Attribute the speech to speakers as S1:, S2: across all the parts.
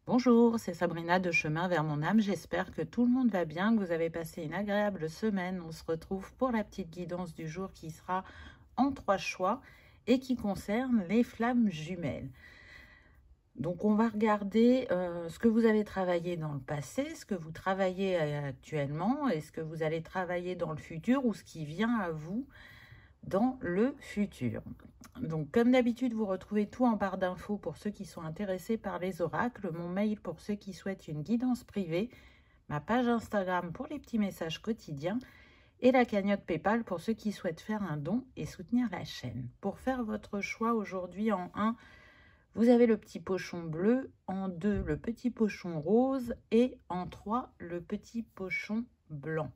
S1: Bonjour, c'est Sabrina de Chemin vers mon âme. J'espère que tout le monde va bien, que vous avez passé une agréable semaine. On se retrouve pour la petite guidance du jour qui sera en 3 choix et qui concerne les flammes jumelles. Donc, on va regarder ce que vous avez travaillé dans le passé, ce que vous travaillez actuellement et ce que vous allez travailler dans le futur ou ce qui vient à vous dans le futur. Donc, comme d'habitude, vous retrouvez tout en barre d'infos pour ceux qui sont intéressés par les oracles, mon mail pour ceux qui souhaitent une guidance privée, ma page Instagram pour les petits messages quotidiens et la cagnotte PayPal pour ceux qui souhaitent faire un don et soutenir la chaîne. Pour faire votre choix aujourd'hui, en 1, vous avez le petit pochon bleu, en 2, le petit pochon rose et en 3, le petit pochon blanc.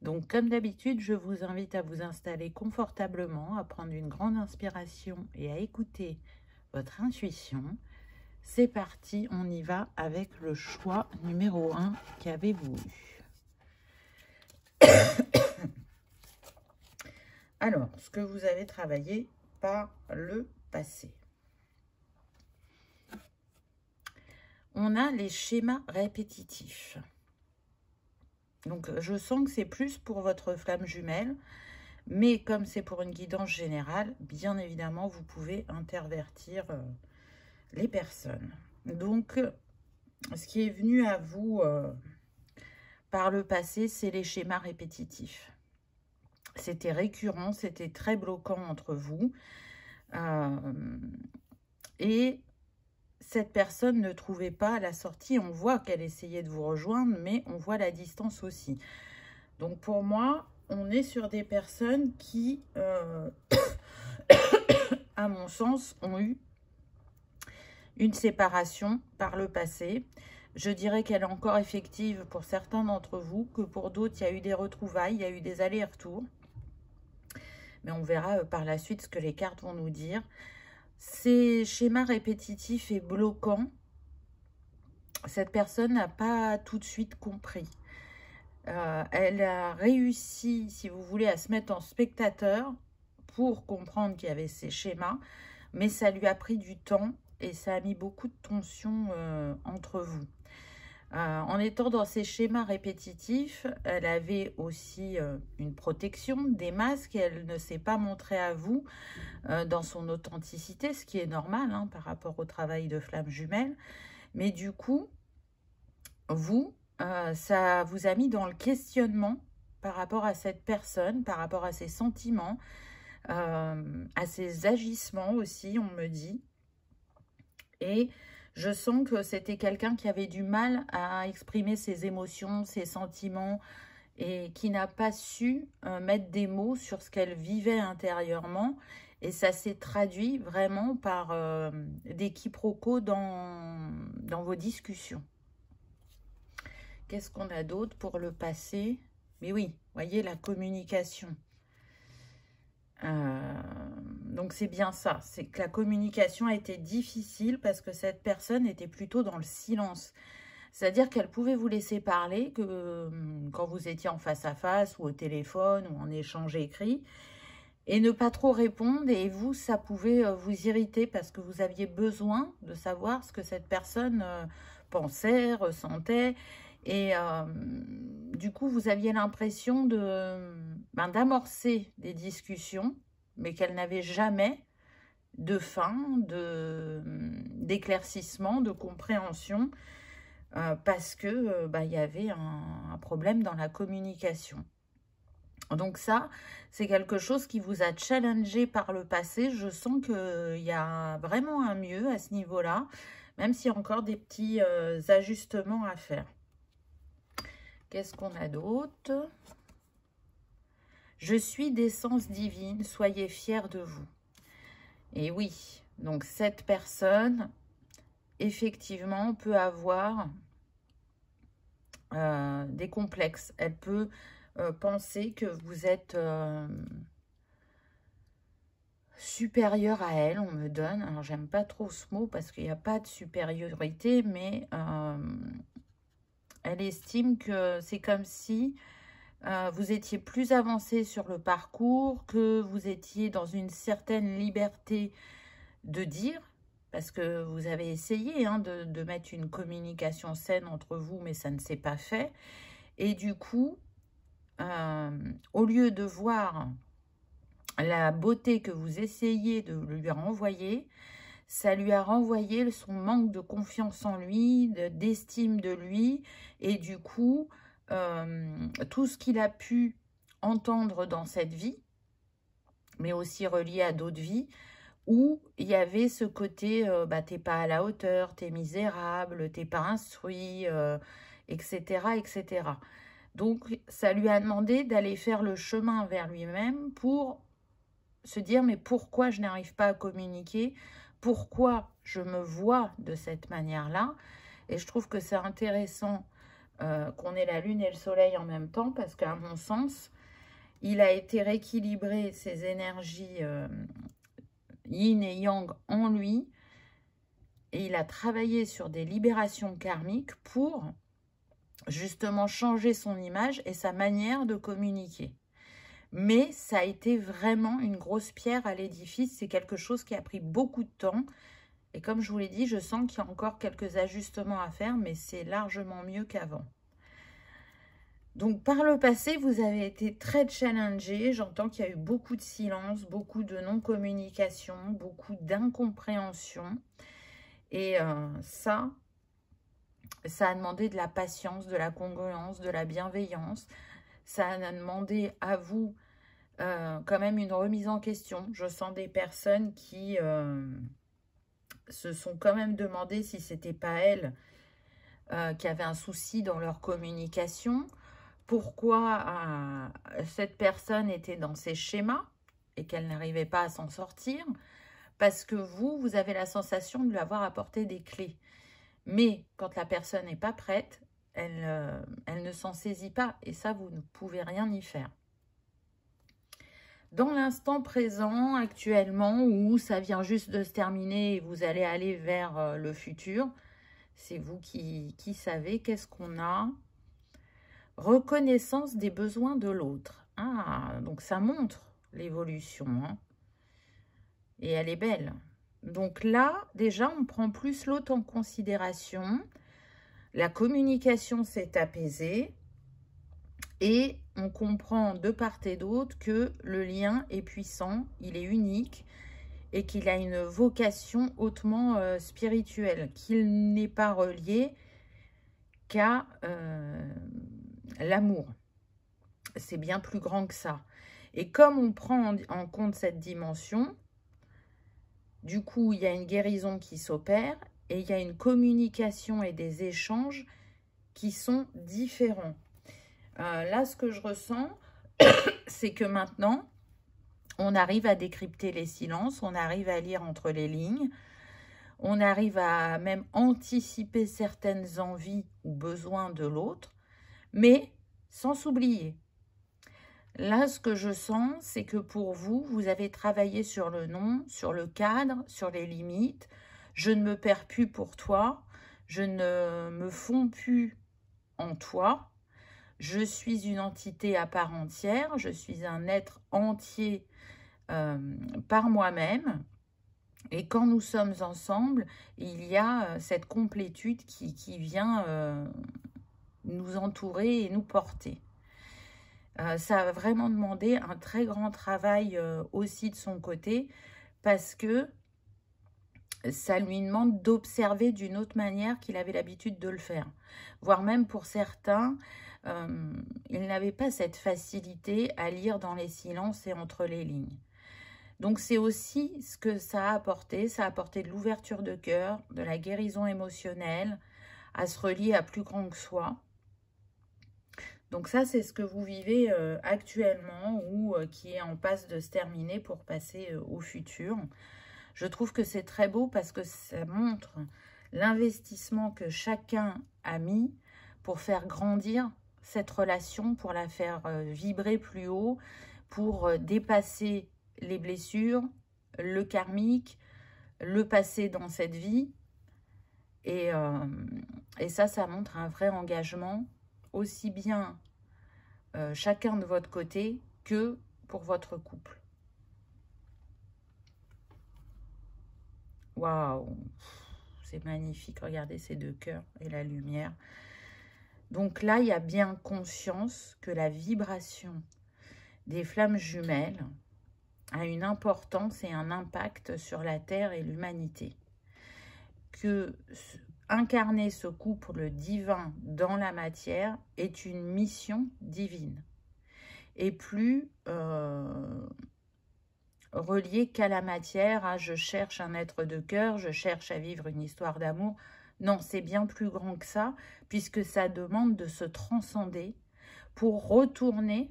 S1: Donc, comme d'habitude, je vous invite à vous installer confortablement, à prendre une grande inspiration et à écouter votre intuition. C'est parti, on y va avec le choix numéro 1 qu'avez-vous eu. Alors, ce que vous avez travaillé par le passé. On a les schémas répétitifs. Donc, je sens que c'est plus pour votre flamme jumelle, mais comme c'est pour une guidance générale, bien évidemment, vous pouvez intervertir les personnes. Donc, ce qui est venu à vous par le passé, c'est les schémas répétitifs. C'était récurrent, c'était très bloquant entre vous. Et cette personne ne trouvait pas la sortie. On voit qu'elle essayait de vous rejoindre, mais on voit la distance aussi. Donc pour moi, on est sur des personnes qui, à mon sens, ont eu une séparation par le passé. Je dirais qu'elle est encore effective pour certains d'entre vous, que pour d'autres, il y a eu des retrouvailles, il y a eu des allers-retours. Mais on verra par la suite ce que les cartes vont nous dire. Ces schémas répétitifs et bloquants, cette personne n'a pas tout de suite compris. Elle a réussi, si vous voulez, à se mettre en spectateur pour comprendre qu'il y avait ces schémas, mais ça lui a pris du temps et ça a mis beaucoup de tension entre vous. En étant dans ces schémas répétitifs, elle avait aussi une protection, des masques, et elle ne s'est pas montrée à vous dans son authenticité, ce qui est normal hein, par rapport au travail de flamme jumelle. Mais du coup, vous, ça vous a mis dans le questionnement par rapport à cette personne, par rapport à ses sentiments, à ses agissements aussi, on me dit. Et je sens que c'était quelqu'un qui avait du mal à exprimer ses émotions, ses sentiments, et qui n'a pas su mettre des mots sur ce qu'elle vivait intérieurement. Et ça s'est traduit vraiment par des quiproquos dans vos discussions. Qu'est-ce qu'on a d'autre pour le passé? Mais oui, voyez, la communication. Donc c'est bien ça, c'est que la communication a été difficile parce que cette personne était plutôt dans le silence. C'est-à-dire qu'elle pouvait vous laisser parler que quand vous étiez en face à face ou au téléphone ou en échange écrit et ne pas trop répondre, et vous, ça pouvait vous irriter parce que vous aviez besoin de savoir ce que cette personne pensait, ressentait. Et du coup, vous aviez l'impression d'amorcer des discussions, mais qu'elles n'avaient jamais de fin, d'éclaircissement, de compréhension, parce que il y avait un problème dans la communication. Donc ça, c'est quelque chose qui vous a challengé par le passé. Je sens qu'il y a vraiment un mieux à ce niveau-là, même s'il y a encore des petits ajustements à faire. Qu'est-ce qu'on a d'autre? Je suis d'essence divine, soyez fiers de vous. Et oui, donc cette personne, effectivement, peut avoir des complexes. Elle peut penser que vous êtes supérieur à elle, on me donne. Alors, j'aime pas trop ce mot parce qu'il n'y a pas de supériorité, mais elle estime que c'est comme si vous étiez plus avancé sur le parcours, que vous étiez dans une certaine liberté de dire parce que vous avez essayé hein, de mettre une communication saine entre vous, mais ça ne s'est pas fait. Et du coup, au lieu de voir la beauté que vous essayez de lui renvoyer, ça lui a renvoyé son manque de confiance en lui, d'estime de lui, et du coup, tout ce qu'il a pu entendre dans cette vie, mais aussi relié à d'autres vies, où il y avait ce côté, t'es pas à la hauteur, t'es misérable, t'es pas instruit, etc., etc. Donc, ça lui a demandé d'aller faire le chemin vers lui-même pour se dire, mais pourquoi je n'arrive pas à communiquer? Pourquoi je me vois de cette manière-là? Et je trouve que c'est intéressant qu'on ait la lune et le soleil en même temps, parce qu'à mon sens, il a été rééquilibré ses énergies yin et yang en lui, et il a travaillé sur des libérations karmiques pour justement changer son image et sa manière de communiquer. Mais ça a été vraiment une grosse pierre à l'édifice. C'est quelque chose qui a pris beaucoup de temps. Et comme je vous l'ai dit, je sens qu'il y a encore quelques ajustements à faire, mais c'est largement mieux qu'avant. Donc, par le passé, vous avez été très challengé. J'entends qu'il y a eu beaucoup de silence, beaucoup de non-communication, beaucoup d'incompréhension. Et ça a demandé de la patience, de la congruence, de la bienveillance. Ça a demandé à vous quand même une remise en question. Je sens des personnes qui se sont quand même demandé si c'était pas elles qui avaient un souci dans leur communication. Pourquoi cette personne était dans ces schémas et qu'elle n'arrivait pas à s'en sortir? Parce que vous avez la sensation de lui avoir apporté des clés. Mais quand la personne n'est pas prête, elle ne s'en saisit pas. Et ça, vous ne pouvez rien y faire. Dans l'instant présent, actuellement, où ça vient juste de se terminer et vous allez aller vers le futur, c'est vous qui savez. Qu'est-ce qu'on a? Reconnaissance des besoins de l'autre. Ah, donc ça montre l'évolution. Hein. Et elle est belle. Donc là, déjà, on prend plus l'autre en considération. La communication s'est apaisée. Et on comprend de part et d'autre que le lien est puissant, il est unique et qu'il a une vocation hautement spirituelle, qu'il n'est pas relié qu'à l'amour. C'est bien plus grand que ça. Et comme on prend en compte cette dimension, du coup, il y a une guérison qui s'opère et il y a une communication et des échanges qui sont différents. Là, ce que je ressens, c'est que maintenant, on arrive à décrypter les silences, on arrive à lire entre les lignes, on arrive à même anticiper certaines envies ou besoins de l'autre, mais sans s'oublier. Là, ce que je sens, c'est que pour vous, vous avez travaillé sur le non, sur le cadre, sur les limites. Je ne me perds plus pour toi, je ne me fonds plus en toi. Je suis une entité à part entière, je suis un être entier par moi-même. Et quand nous sommes ensemble, il y a cette complétude qui vient nous entourer et nous porter. Ça a vraiment demandé un très grand travail aussi de son côté, parce que ça lui demande d'observer d'une autre manière qu'il avait l'habitude de le faire. Voire même pour certains, il n'avait pas cette facilité à lire dans les silences et entre les lignes. Donc c'est aussi ce que ça a apporté. Ça a apporté de l'ouverture de cœur, de la guérison émotionnelle, à se relier à plus grand que soi. Donc ça, c'est ce que vous vivez actuellement ou qui est en passe de se terminer pour passer au futur. Je trouve que c'est très beau parce que ça montre l'investissement que chacun a mis pour faire grandir cette relation, pour la faire vibrer plus haut, pour dépasser les blessures, le karmique, le passé dans cette vie. Et ça montre un vrai engagement, aussi bien chacun de votre côté que pour votre couple. Waouh, c'est magnifique. Regardez ces deux cœurs et la lumière. Donc là, il y a bien conscience que la vibration des flammes jumelles a une importance et un impact sur la Terre et l'humanité. Que incarner ce couple divin dans la matière est une mission divine. Et plus relié qu'à la matière, à je cherche un être de cœur, je cherche à vivre une histoire d'amour. Non, c'est bien plus grand que ça, puisque ça demande de se transcender pour retourner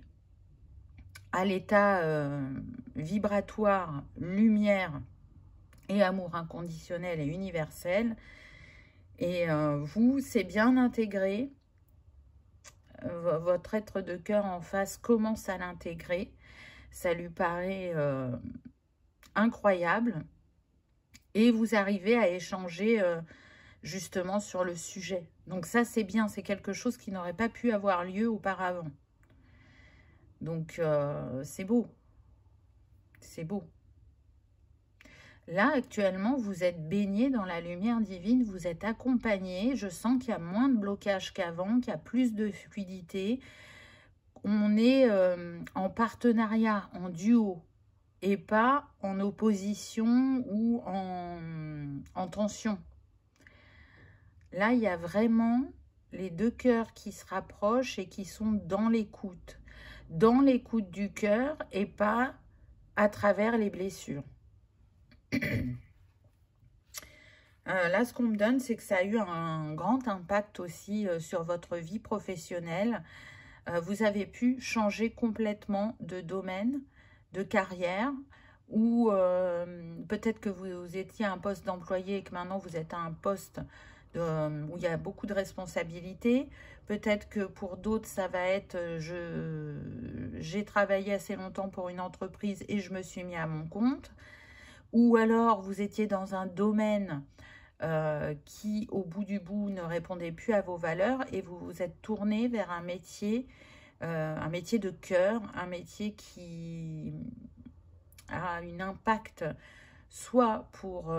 S1: à l'état vibratoire, lumière et amour inconditionnel et universel. Et vous, c'est bien intégré. Votre être de cœur en face commence à l'intégrer. Ça lui paraît incroyable. Et vous arrivez à échanger justement sur le sujet. Donc ça, c'est bien. C'est quelque chose qui n'aurait pas pu avoir lieu auparavant. Donc, c'est beau. C'est beau. Là, actuellement, vous êtes baigné dans la lumière divine. Vous êtes accompagné. Je sens qu'il y a moins de blocage qu'avant, qu'il y a plus de fluidité. On est en partenariat, en duo, et pas en opposition ou en tension. Là, il y a vraiment les deux cœurs qui se rapprochent et qui sont dans l'écoute du cœur et pas à travers les blessures. Là, ce qu'on me donne, c'est que ça a eu un grand impact aussi sur votre vie professionnelle. Vous avez pu changer complètement de domaine, de carrière, ou peut-être que vous étiez à un poste d'employé et que maintenant vous êtes à un poste où il y a beaucoup de responsabilités. Peut-être que pour d'autres, ça va être j'ai travaillé assez longtemps pour une entreprise et je me suis mis à mon compte. Ou alors, vous étiez dans un domaine qui, au bout du bout, ne répondait plus à vos valeurs et vous vous êtes tourné vers un métier de cœur, un métier qui a un impact soit pour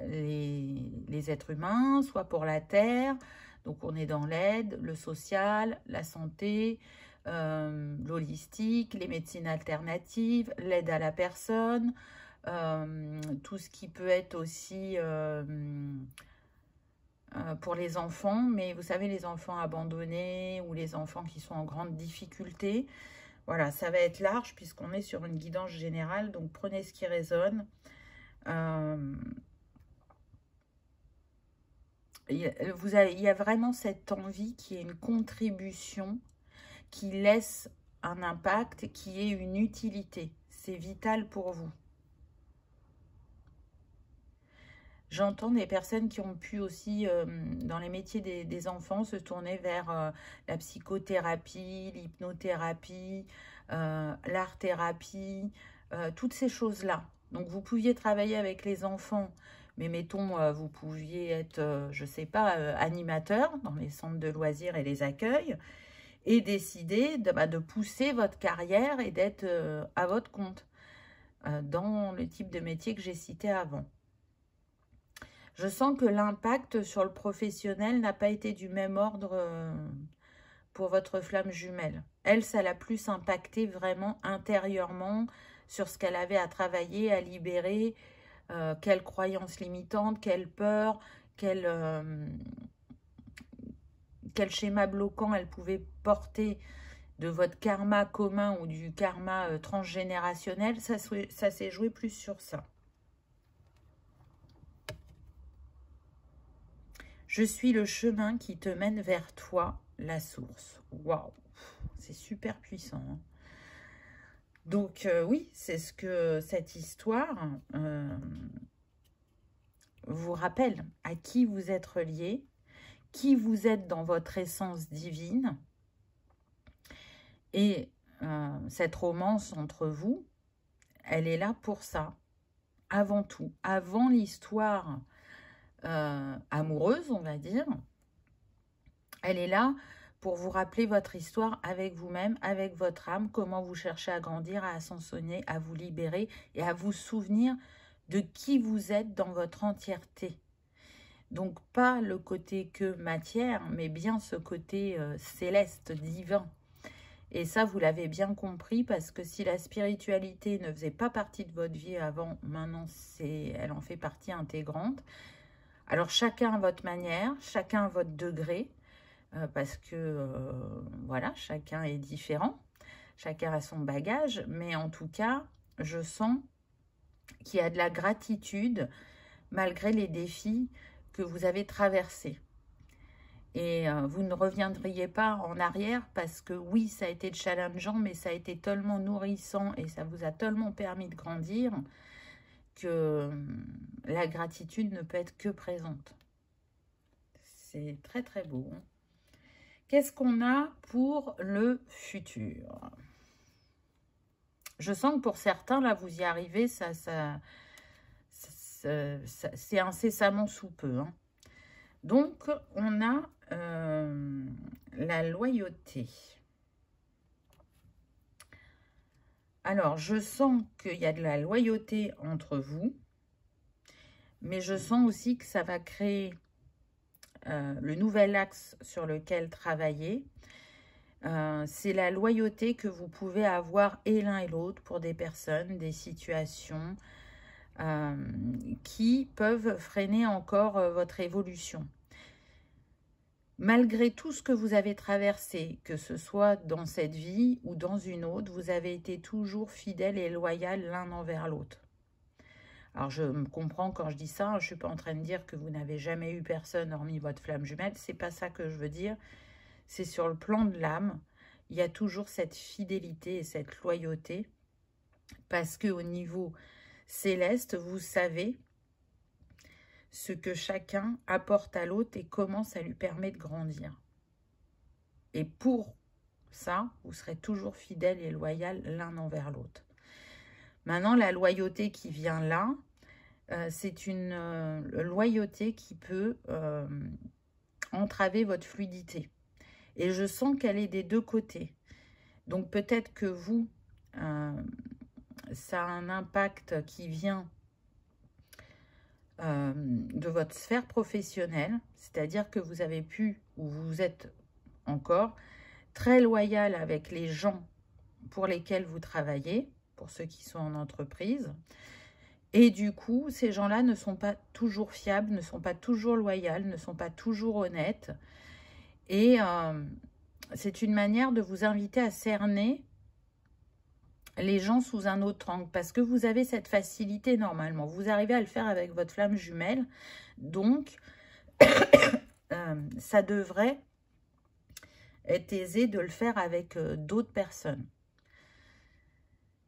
S1: les êtres humains, soit pour la terre. Donc, on est dans l'aide, le social, la santé, l'holistique, les médecines alternatives, l'aide à la personne, tout ce qui peut être aussi pour les enfants, mais vous savez, les enfants abandonnés ou les enfants qui sont en grande difficulté. Voilà, ça va être large puisqu'on est sur une guidance générale, donc prenez ce qui résonne. Il y a vraiment cette envie qui est une contribution, qui laisse un impact, qui est une utilité. C'est vital pour vous. J'entends des personnes qui ont pu aussi, dans les métiers des enfants, se tourner vers la psychothérapie, l'hypnothérapie, l'art-thérapie, toutes ces choses-là. Donc, vous pouviez travailler avec les enfants, mais mettons, vous pouviez être, je ne sais pas, animateur dans les centres de loisirs et les accueils, et décider de pousser votre carrière et d'être à votre compte dans le type de métier que j'ai cité avant. Je sens que l'impact sur le professionnel n'a pas été du même ordre pour votre flamme jumelle. Elle, ça l'a plus impacté vraiment intérieurement sur ce qu'elle avait à travailler, à libérer, quelles croyances limitantes, quelle peur, quel schéma bloquant elle pouvait porter de votre karma commun ou du karma transgénérationnel. Ça s'est joué plus sur ça. Je suis le chemin qui te mène vers toi, la source. Waouh, c'est super puissant. Hein. Donc, oui, c'est ce que cette histoire vous rappelle. À qui vous êtes relié, qui vous êtes dans votre essence divine. Et cette romance entre vous, elle est là pour ça. Avant tout, avant l'histoire amoureuse, on va dire. Elle est là pour vous rappeler votre histoire avec vous-même, avec votre âme, comment vous cherchez à grandir, à ascensionner, à vous libérer et à vous souvenir de qui vous êtes dans votre entièreté. Donc pas le côté que matière, mais bien ce côté céleste, divin. Et ça, vous l'avez bien compris, parce que si la spiritualité ne faisait pas partie de votre vie avant, maintenant, elle en fait partie intégrante. Alors, chacun à votre manière, chacun à votre degré, parce que, voilà, chacun est différent, chacun a son bagage, mais en tout cas, je sens qu'il y a de la gratitude, malgré les défis que vous avez traversés. Et vous ne reviendriez pas en arrière parce que oui, ça a été challengeant, mais ça a été tellement nourrissant et ça vous a tellement permis de grandir que la gratitude ne peut être que présente. C'est très très beau. Hein. Qu'est-ce qu'on a pour le futur? Je sens que pour certains, là, vous y arrivez, c'est incessamment sous peu. Hein. Donc, on a la loyauté. Alors, je sens qu'il y a de la loyauté entre vous, mais je sens aussi que ça va créer le nouvel axe sur lequel travailler. C'est la loyauté que vous pouvez avoir et l'un et l'autre pour des personnes, des situations qui peuvent freiner encore votre évolution. Malgré tout ce que vous avez traversé, que ce soit dans cette vie ou dans une autre, vous avez été toujours fidèle et loyal l'un envers l'autre. Alors, je me comprends quand je dis ça, je ne suis pas en train de dire que vous n'avez jamais eu personne hormis votre flamme jumelle, c'est pas ça que je veux dire. C'est sur le plan de l'âme, il y a toujours cette fidélité et cette loyauté, parce qu'au niveau céleste, vous savez ce que chacun apporte à l'autre et comment ça lui permet de grandir. Et pour ça, vous serez toujours fidèle et loyal l'un envers l'autre. Maintenant, la loyauté qui vient là, c'est une loyauté qui peut entraver votre fluidité. Et je sens qu'elle est des deux côtés. Donc peut-être que vous, ça a un impact qui vient de votre sphère professionnelle, c'est-à-dire que vous avez pu, ou vous êtes encore, très loyal avec les gens pour lesquels vous travaillez, pour ceux qui sont en entreprise. Et du coup, ces gens-là ne sont pas toujours fiables, ne sont pas toujours loyaux, ne sont pas toujours honnêtes. Et c'est une manière de vous inviter à cerner les gens sous un autre angle, parce que vous avez cette facilité normalement. Vous arrivez à le faire avec votre flamme jumelle, donc ça devrait être aisé de le faire avec d'autres personnes.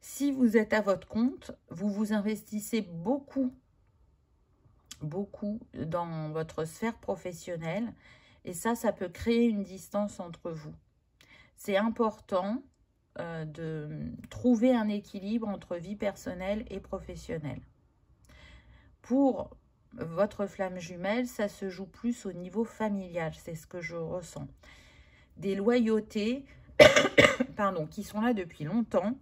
S1: Si vous êtes à votre compte, vous vous investissez beaucoup dans votre sphère professionnelle, et ça peut créer une distance entre vous. C'est important de trouver un équilibre entre vie personnelle et professionnelle. Pour votre flamme jumelle, ça se joue plus au niveau familial, c'est ce que je ressens. Des loyautés pardon, qui sont là depuis longtemps,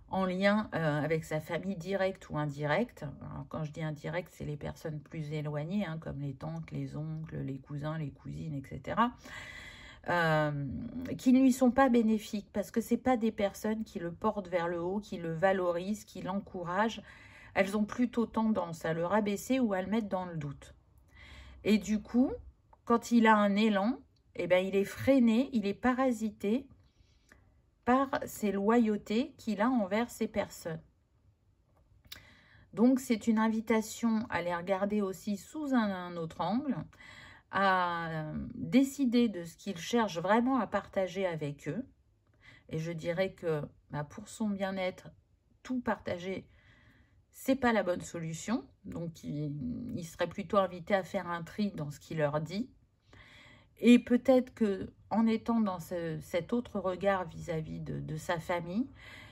S1: en lien avec sa famille directe ou indirecte. Alors, quand je dis indirect, c'est les personnes plus éloignées, hein, comme les tantes, les oncles, les cousins, les cousines, etc., qui ne lui sont pas bénéfiques, parce que ce n'est pas des personnes qui le portent vers le haut, qui le valorisent, qui l'encouragent. Elles ont plutôt tendance à le rabaisser ou à le mettre dans le doute. Et du coup, quand il a un élan, eh ben, il est freiné, il est parasité par ces loyautés qu'il a envers ces personnes. Donc, c'est une invitation à les regarder aussi sous un autre angle, à décider de ce qu'il cherche vraiment à partager avec eux. Et je dirais que pour son bien-être, tout partager, c'est pas la bonne solution. Donc, il serait plutôt invité à faire un tri dans ce qu'il leur dit. Et peut-être qu'en étant dans cet autre regard vis-à-vis de sa famille,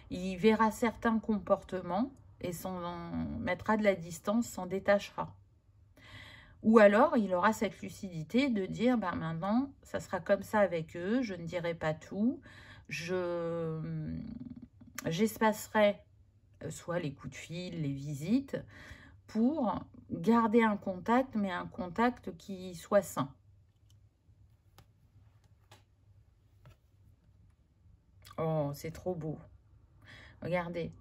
S1: il verra certains comportements et s'en mettra de la distance, s'en détachera. Ou alors, il aura cette lucidité de dire, maintenant, ça sera comme ça avec eux, je ne dirai pas tout, j'espacerai soit les coups de fil, les visites, pour garder un contact, mais un contact qui soit sain. Oh, c'est trop beau. Regardez,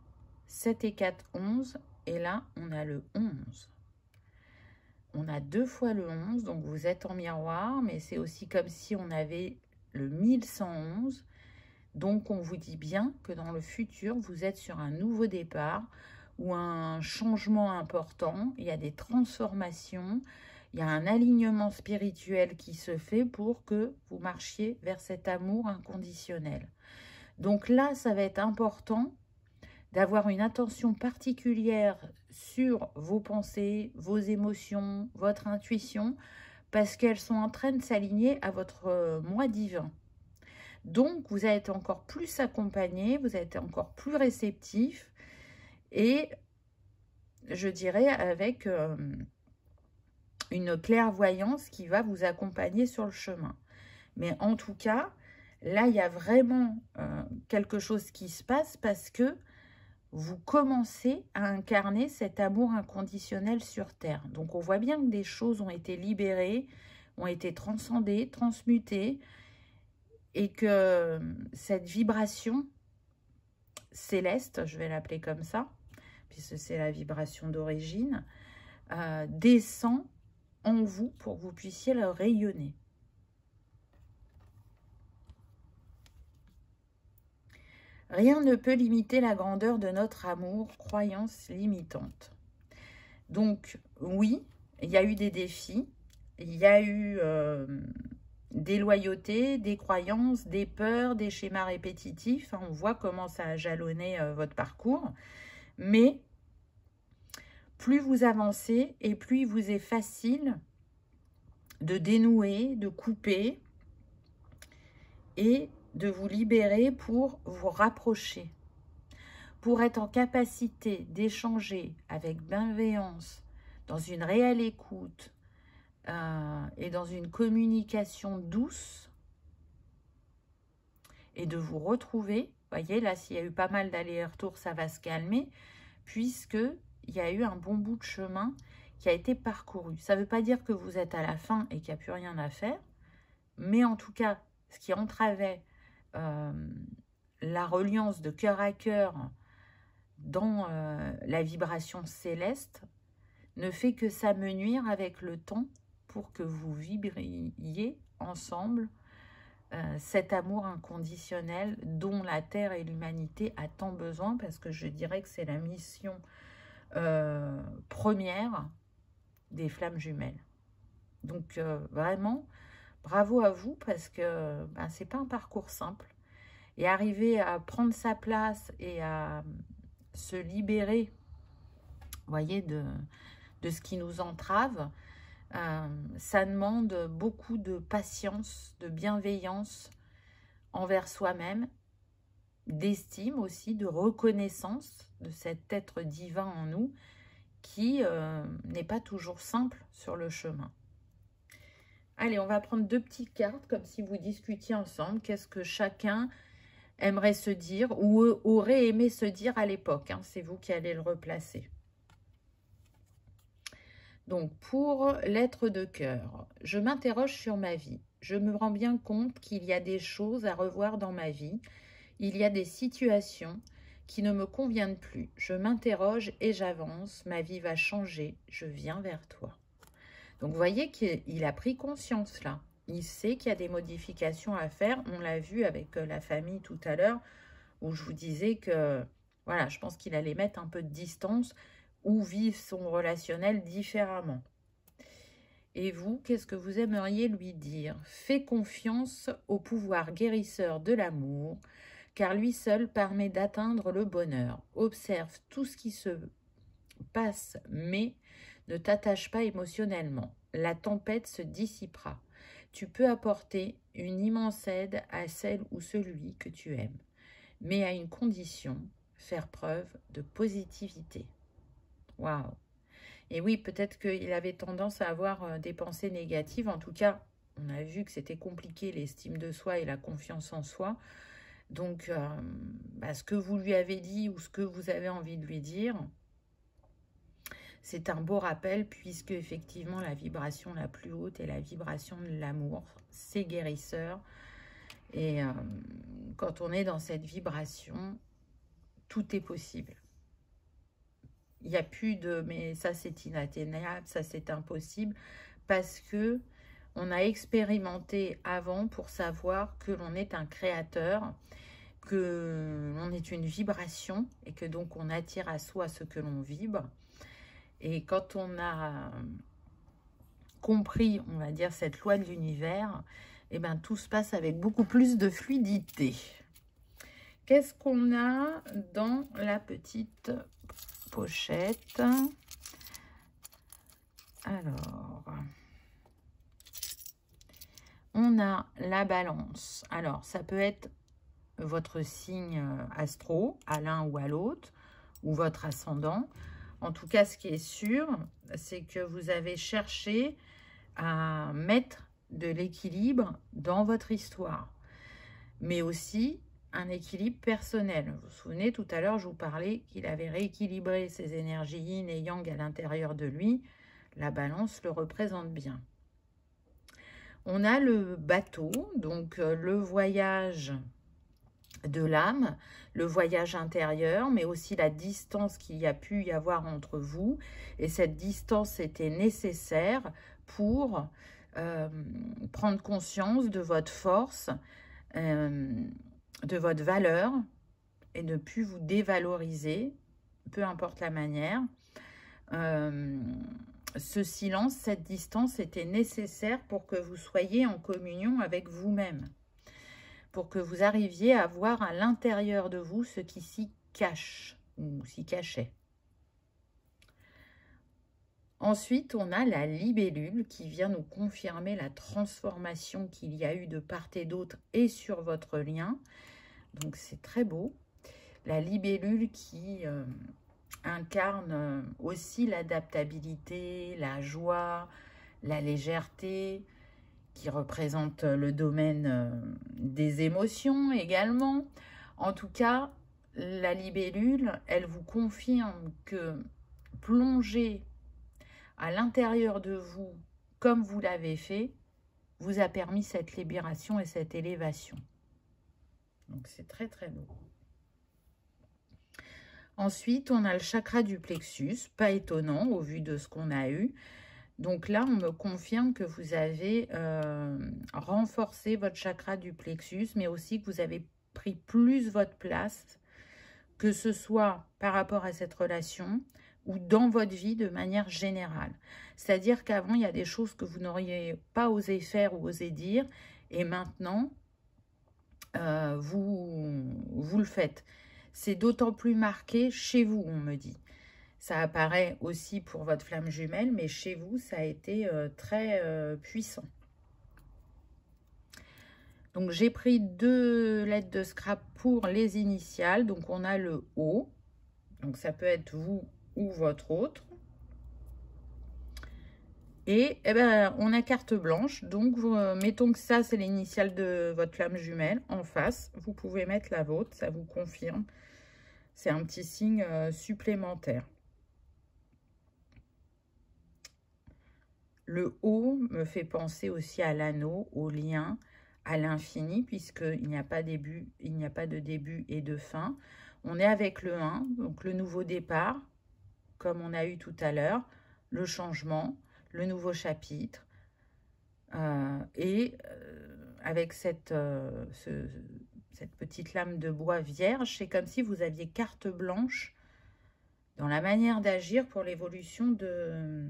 S1: 7 et 4, 11. Et là, on a le 11. On a 2 fois le 11, donc vous êtes en miroir, mais c'est aussi comme si on avait le 1111. Donc, on vous dit bien que dans le futur, vous êtes sur un nouveau départ ou un changement important. Il y a des transformations, il y a un alignement spirituel qui se fait pour que vous marchiez vers cet amour inconditionnel. Donc là, ça va être important d'avoir une attention particulière sur vos pensées, vos émotions, votre intuition, parce qu'elles sont en train de s'aligner à votre moi divin. Donc, vous allez être encore plus accompagné, vous allez être encore plus réceptif et, je dirais, avec une clairvoyance qui va vous accompagner sur le chemin. Mais en tout cas, là, il y a vraiment quelque chose qui se passe parce que vous commencez à incarner cet amour inconditionnel sur Terre. Donc, on voit bien que des choses ont été libérées, ont été transcendées, transmutées, et que cette vibration céleste, je vais l'appeler comme ça, puisque c'est la vibration d'origine, descend en vous pour que vous puissiez le rayonner. Rien ne peut limiter la grandeur de notre amour, croyance limitante. Donc, oui, il y a eu des défis, il y a eu des loyautés, des croyances, des peurs, des schémas répétitifs. On voit comment ça a jalonné votre parcours. Mais plus vous avancez et plus il vous est facile de dénouer, de couper et de vous libérer pour vous rapprocher, pour être en capacité d'échanger avec bienveillance, dans une réelle écoute et dans une communication douce, et de vous retrouver. Vous voyez, là, s'il y a eu pas mal d'allers-retours, ça va se calmer, puisqu'il y a eu un bon bout de chemin qui a été parcouru. Ça ne veut pas dire que vous êtes à la fin et qu'il n'y a plus rien à faire, mais en tout cas, ce qui entravait la reliance de cœur à cœur dans la vibration céleste ne fait que s'amenuire avec le temps pour que vous vibriez ensemble cet amour inconditionnel dont la Terre et l'humanité a tant besoin, parce que je dirais que c'est la mission première des flammes jumelles. Donc vraiment, bravo à vous, parce que c'est pas un parcours simple. Et arriver à prendre sa place et à se libérer, vous voyez, de ce qui nous entrave, ça demande beaucoup de patience, de bienveillance envers soi-même, d'estime aussi, de reconnaissance de cet être divin en nous qui n'est pas toujours simple sur le chemin. Allez, on va prendre 2 petites cartes comme si vous discutiez ensemble. Qu'est-ce que chacun aimerait se dire ou aurait aimé se dire à l'époque, hein, c'est vous qui allez le replacer. Donc, pour l'être de cœur, je m'interroge sur ma vie. Je me rends bien compte qu'il y a des choses à revoir dans ma vie. Il y a des situations qui ne me conviennent plus. Je m'interroge et j'avance. Ma vie va changer. Je viens vers toi. Donc, vous voyez qu'il a pris conscience là. Il sait qu'il y a des modifications à faire. On l'a vu avec la famille tout à l'heure, où je vous disais que, voilà, je pense qu'il allait mettre un peu de distance ou vivre son relationnel différemment. Et vous, qu'est-ce que vous aimeriez lui dire? Fais confiance au pouvoir guérisseur de l'amour, car lui seul permet d'atteindre le bonheur. Observe tout ce qui se passe, mais ne t'attache pas émotionnellement. La tempête se dissipera. Tu peux apporter une immense aide à celle ou celui que tu aimes, mais à une condition, faire preuve de positivité. Waouh! Et oui, peut-être qu'il avait tendance à avoir des pensées négatives. En tout cas, on a vu que c'était compliqué, l'estime de soi et la confiance en soi. Donc, ce que vous lui avez dit ou ce que vous avez envie de lui dire, c'est un beau rappel, puisque effectivement la vibration la plus haute est la vibration de l'amour. C'est guérisseur. Et quand on est dans cette vibration, tout est possible. Il n'y a plus de « mais ça c'est inatteignable, ça c'est impossible », parce que on a expérimenté avant pour savoir que l'on est un créateur, que l'on est une vibration et que donc on attire à soi ce que l'on vibre. Et quand on a compris, on va dire, cette loi de l'univers, eh bien, tout se passe avec beaucoup plus de fluidité. Qu'est-ce qu'on a dans la petite pochette? Alors, on a la balance. Alors, ça peut être votre signe astro, à l'un ou à l'autre, ou votre ascendant. En tout cas, ce qui est sûr, c'est que vous avez cherché à mettre de l'équilibre dans votre histoire, mais aussi un équilibre personnel. Vous vous souvenez, tout à l'heure, je vous parlais qu'il avait rééquilibré ses énergies yin et yang à l'intérieur de lui. La balance le représente bien. On a le bateau, donc le voyage de l'âme, le voyage intérieur, mais aussi la distance qu'il y a pu y avoir entre vous. Et cette distance était nécessaire pour prendre conscience de votre force, de votre valeur, et ne plus vous dévaloriser, peu importe la manière. Ce silence, cette distance était nécessaire pour que vous soyez en communion avec vous-même, pour que vous arriviez à voir à l'intérieur de vous ce qui s'y cache ou s'y cachait. Ensuite, on a la libellule qui vient nous confirmer la transformation qu'il y a eu de part et d'autre et sur votre lien. Donc, c'est très beau. La libellule qui incarne aussi l'adaptabilité, la joie, la légèreté, qui représente le domaine des émotions également. En tout cas, la libellule, elle vous confirme que plonger à l'intérieur de vous, comme vous l'avez fait, vous a permis cette libération et cette élévation. Donc, c'est très, très beau. Ensuite, on a le chakra du plexus, pas étonnant au vu de ce qu'on a eu. Donc là, on me confirme que vous avez renforcé votre chakra du plexus, mais aussi que vous avez pris plus votre place, que ce soit par rapport à cette relation ou dans votre vie de manière générale. C'est-à-dire qu'avant, il y a des choses que vous n'auriez pas osé faire ou osé dire, et maintenant, vous le faites. C'est d'autant plus marqué chez vous, on me dit. Ça apparaît aussi pour votre flamme jumelle, mais chez vous, ça a été très puissant. Donc, j'ai pris 2 lettres de scrap pour les initiales. Donc, on a le O. Donc, ça peut être vous ou votre autre. Et eh ben, on a carte blanche. Donc, mettons que ça, c'est l'initiale de votre flamme jumelle en face. Vous pouvez mettre la vôtre, ça vous confirme. C'est un petit signe supplémentaire. Le O me fait penser aussi à l'anneau, au lien, à l'infini, puisqu'il n'y a pas de début et de fin. On est avec le 1, donc le nouveau départ, comme on a eu tout à l'heure, le changement, le nouveau chapitre. Avec cette petite lame de bois vierge, c'est comme si vous aviez carte blanche dans la manière d'agir pour l'évolution de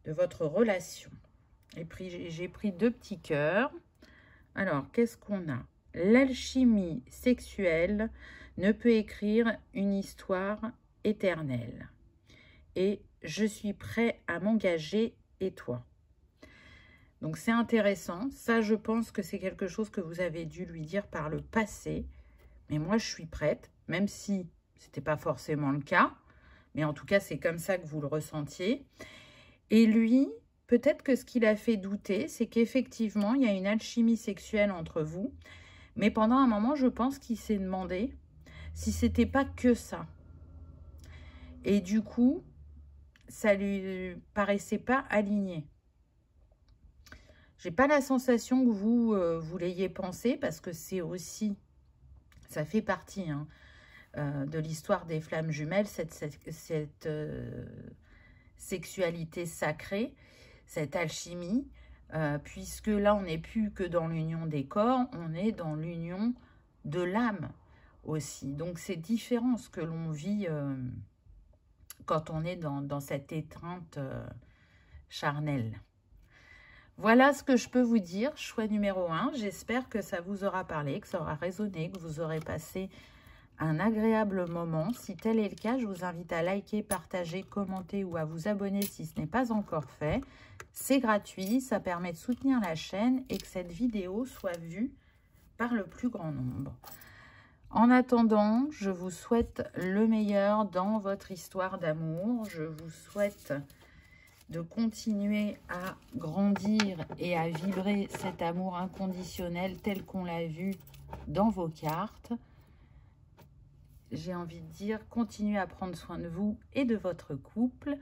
S1: votre relation. Et puis j'ai pris 2 petits cœurs. Alors, qu'est-ce qu'on a? L'alchimie sexuelle ne peut écrire une histoire éternelle. Et je suis prêt à m'engager, et toi? Donc, c'est intéressant. Ça, je pense que c'est quelque chose que vous avez dû lui dire par le passé. Mais moi, je suis prête, même si ce n'était pas forcément le cas. Mais en tout cas, c'est comme ça que vous le ressentiez. Et lui, peut-être que ce qui l'a fait douter, c'est qu'effectivement, il y a une alchimie sexuelle entre vous, Mais pendant un moment, je pense qu'il s'est demandé si c'était pas que ça. Et du coup, ça lui paraissait pas aligné. J'ai pas la sensation que vous l'ayez pensé, parce que c'est aussi, ça fait partie hein, de l'histoire des flammes jumelles, cette sexualité sacrée, cette alchimie, puisque là, on n'est plus que dans l'union des corps, on est dans l'union de l'âme aussi. Donc, c'est différent ce que l'on vit quand on est dans cette étreinte charnelle. Voilà ce que je peux vous dire, choix numéro 1. J'espère que ça vous aura parlé, que ça aura résonné, que vous aurez passé un agréable moment. Si tel est le cas, je vous invite à liker, partager, commenter ou à vous abonner si ce n'est pas encore fait. C'est gratuit, ça permet de soutenir la chaîne et que cette vidéo soit vue par le plus grand nombre. En attendant, je vous souhaite le meilleur dans votre histoire d'amour. Je vous souhaite de continuer à grandir et à vibrer cet amour inconditionnel tel qu'on l'a vu dans vos cartes. J'ai envie de dire, continuez à prendre soin de vous et de votre couple.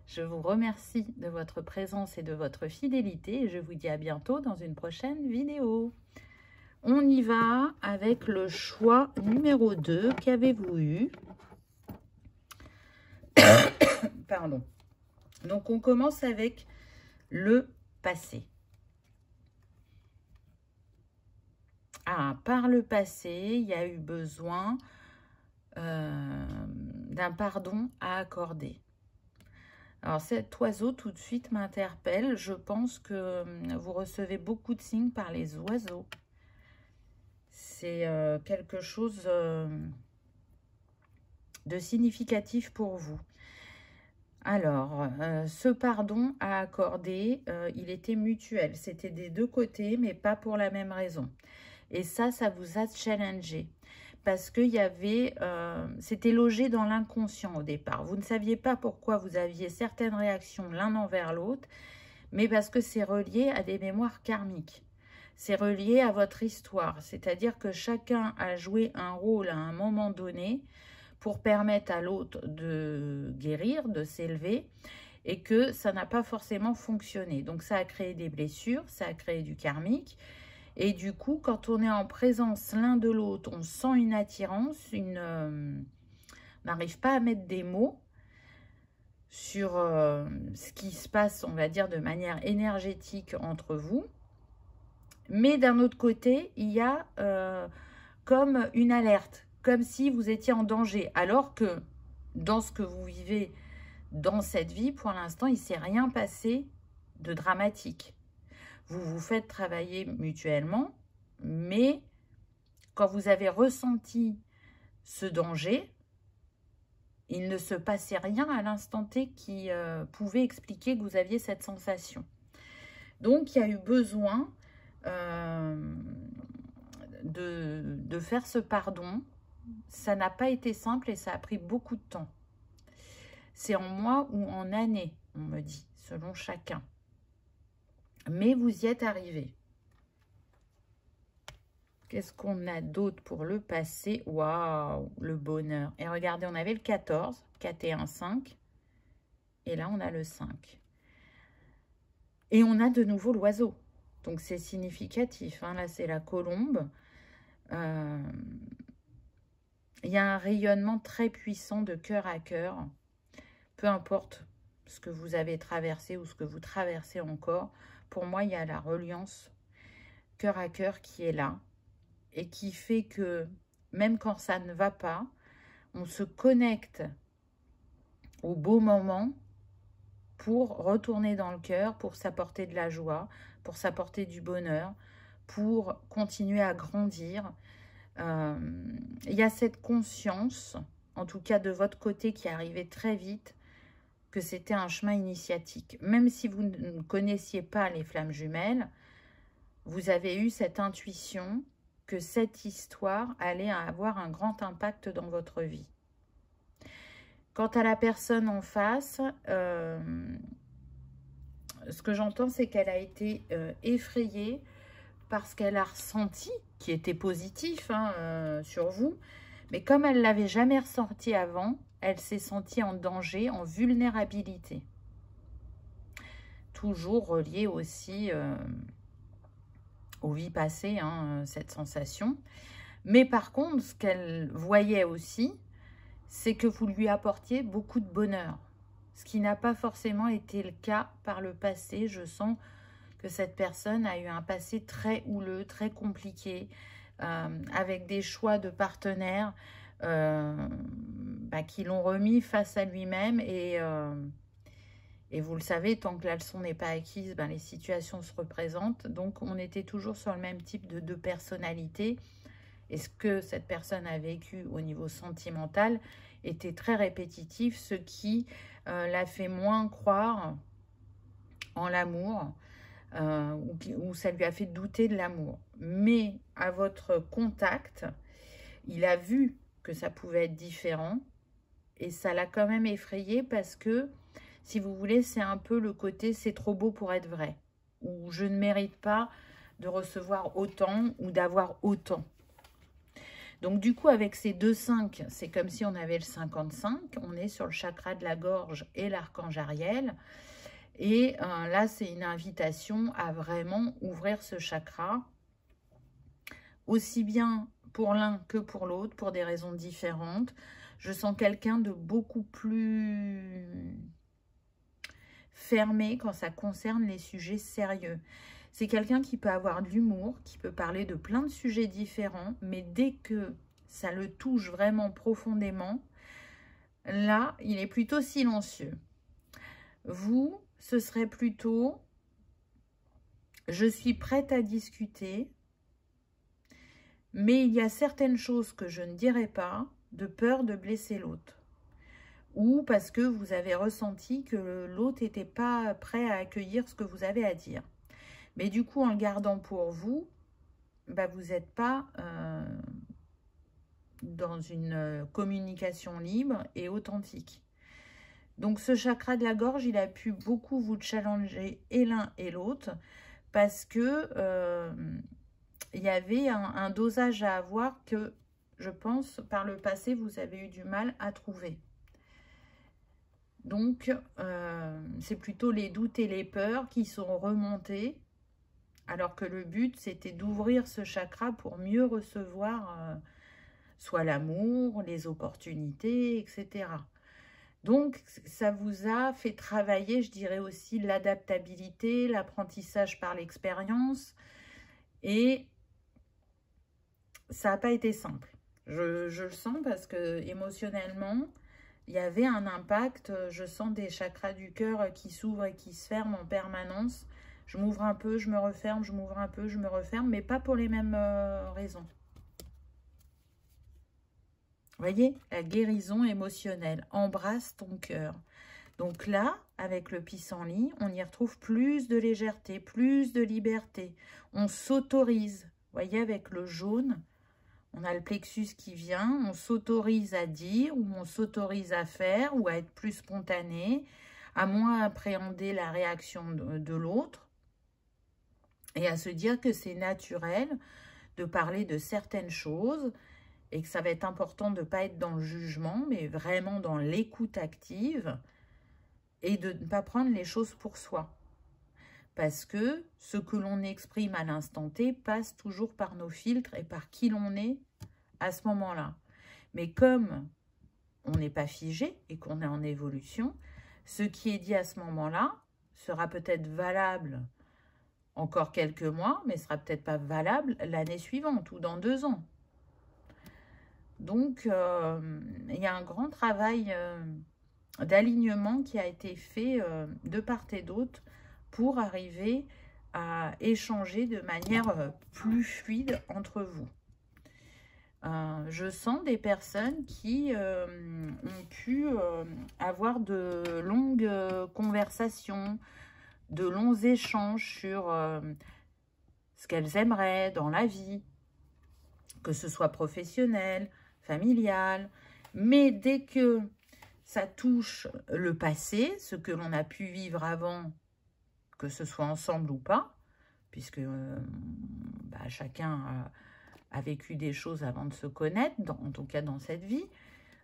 S1: Je vous remercie de votre présence et de votre fidélité et je vous dis à bientôt dans une prochaine vidéo. On y va avec le choix numéro 2. Qu'avez-vous eu? Pardon. Donc, on commence avec le passé. Ah, par le passé, il y a eu besoin d'un pardon à accorder. Alors, cet oiseau, tout de suite, m'interpelle. Je pense que vous recevez beaucoup de signes par les oiseaux. C'est quelque chose de significatif pour vous. Alors, ce pardon à accorder, il était mutuel. C'était des deux côtés, mais pas pour la même raison. Et ça vous a challengé. Parce qu'il y avait, c'était logé dans l'inconscient au départ. Vous ne saviez pas pourquoi vous aviez certaines réactions l'un envers l'autre, mais parce que c'est relié à des mémoires karmiques. C'est relié à votre histoire. C'est-à-dire que chacun a joué un rôle à un moment donné pour permettre à l'autre de guérir, de s'élever, et que ça n'a pas forcément fonctionné. Donc ça a créé des blessures, ça a créé du karmique, et du coup, quand on est en présence l'un de l'autre, on sent une attirance, on n'arrive pas à mettre des mots sur ce qui se passe, on va dire, de manière énergétique entre vous. Mais d'un autre côté, il y a comme une alerte, comme si vous étiez en danger, alors que dans ce que vous vivez dans cette vie, pour l'instant, il ne s'est rien passé de dramatique. Vous vous faites travailler mutuellement, mais quand vous avez ressenti ce danger, il ne se passait rien à l'instant T qui pouvait expliquer que vous aviez cette sensation. Donc, il y a eu besoin de faire ce pardon. Ça n'a pas été simple et ça a pris beaucoup de temps. C'est en mois ou en années, on me dit, selon chacun. Mais vous y êtes arrivé. Qu'est-ce qu'on a d'autre pour le passé? Waouh, le bonheur. Et regardez, on avait le 14, 4 et 1, 5. Et là, on a le 5. Et on a de nouveau l'oiseau. Donc, c'est significatif. Hein. Là, c'est la colombe. Il y a un rayonnement très puissant de cœur à cœur. Peu importe ce que vous avez traversé ou ce que vous traversez encore. Pour moi, il y a la reliance cœur à cœur qui est là. Et qui fait que, même quand ça ne va pas, on se connecte au beau moment pour retourner dans le cœur, pour s'apporter de la joie, pour s'apporter du bonheur, pour continuer à grandir. Il y a cette conscience, en tout cas de votre côté, qui est arrivée très vite, que c'était un chemin initiatique. Même si vous ne connaissiez pas les flammes jumelles, vous avez eu cette intuition que cette histoire allait avoir un grand impact dans votre vie. Quant à la personne en face, ce que j'entends, c'est qu'elle a été effrayée parce qu'elle a ressenti, qui était positif sur vous, mais comme elle ne l'avait jamais ressenti avant, elle s'est sentie en danger, en vulnérabilité. Toujours relié aussi aux vies passées, cette sensation. Mais par contre, ce qu'elle voyait aussi, c'est que vous lui apportiez beaucoup de bonheur. Ce qui n'a pas forcément été le cas par le passé. Je sens que cette personne a eu un passé très houleux, très compliqué, avec des choix de partenaires qui l'ont remis face à lui-même. Et vous le savez, tant que la leçon n'est pas acquise, les situations se représentent. Donc, on était toujours sur le même type de personnalité. Et ce que cette personne a vécu au niveau sentimental était très répétitif, ce qui l'a fait moins croire en l'amour, ou ça lui a fait douter de l'amour. Mais à votre contact, il a vu que ça pouvait être différent et ça l'a quand même effrayé parce que, si vous voulez, c'est un peu le côté « c'est trop beau pour être vrai » ou « je ne mérite pas de recevoir autant ou d'avoir autant ». Donc, du coup, avec ces 2-5, c'est comme si on avait le 55. On est sur le chakra de la gorge et l'archange Ariel. Et là, c'est une invitation à vraiment ouvrir ce chakra, aussi bien pour l'un que pour l'autre, pour des raisons différentes. Je sens quelqu'un de beaucoup plus fermé quand ça concerne les sujets sérieux. C'est quelqu'un qui peut avoir de l'humour, qui peut parler de plein de sujets différents, mais dès que ça le touche vraiment profondément, là, il est plutôt silencieux. Vous, ce serait plutôt « je suis prête à discuter, mais il y a certaines choses que je ne dirai pas de peur de blesser l'autre. » Ou parce que vous avez ressenti que l'autre n'était pas prêt à accueillir ce que vous avez à dire. Mais du coup, en le gardant pour vous, vous n'êtes pas dans une communication libre et authentique. Donc, ce chakra de la gorge, il a pu beaucoup vous challenger et l'un et l'autre parce que il y avait un dosage à avoir que, je pense, par le passé, vous avez eu du mal à trouver. Donc, c'est plutôt les doutes et les peurs qui sont remontés, alors que le but, c'était d'ouvrir ce chakra pour mieux recevoir soit l'amour, les opportunités, etc. Donc, ça vous a fait travailler, je dirais aussi, l'adaptabilité, l'apprentissage par l'expérience. Et ça n'a pas été simple. Je le sens parce que émotionnellement, il y avait un impact. Je sens des chakras du cœur qui s'ouvrent et qui se ferment en permanence. Je m'ouvre un peu, je me referme, je m'ouvre un peu, je me referme, mais pas pour les mêmes raisons. Vous voyez, la guérison émotionnelle. Embrasse ton cœur. Donc là, avec le pissenlit, on y retrouve plus de légèreté, plus de liberté. On s'autorise. Vous voyez, avec le jaune, on a le plexus qui vient. On s'autorise à dire ou on s'autorise à faire ou à être plus spontané, à moins appréhender la réaction de l'autre et à se dire que c'est naturel de parler de certaines choses et que ça va être important de ne pas être dans le jugement, mais vraiment dans l'écoute active et de ne pas prendre les choses pour soi. Parce que ce que l'on exprime à l'instant T passe toujours par nos filtres et par qui l'on est à ce moment-là. Mais comme on n'est pas figé et qu'on est en évolution, ce qui est dit à ce moment-là sera peut-être valable encore quelques mois, mais sera peut-être pas valable l'année suivante ou dans 2 ans. Donc, il y a un grand travail d'alignement qui a été fait de part et d'autre pour arriver à échanger de manière plus fluide entre vous. Je sens des personnes qui ont pu avoir de longues conversations, de longs échanges sur ce qu'elles aimeraient dans la vie, que ce soit professionnel, familial, mais dès que ça touche le passé, ce que l'on a pu vivre avant, que ce soit ensemble ou pas, puisque chacun a vécu des choses avant de se connaître, en tout cas dans cette vie.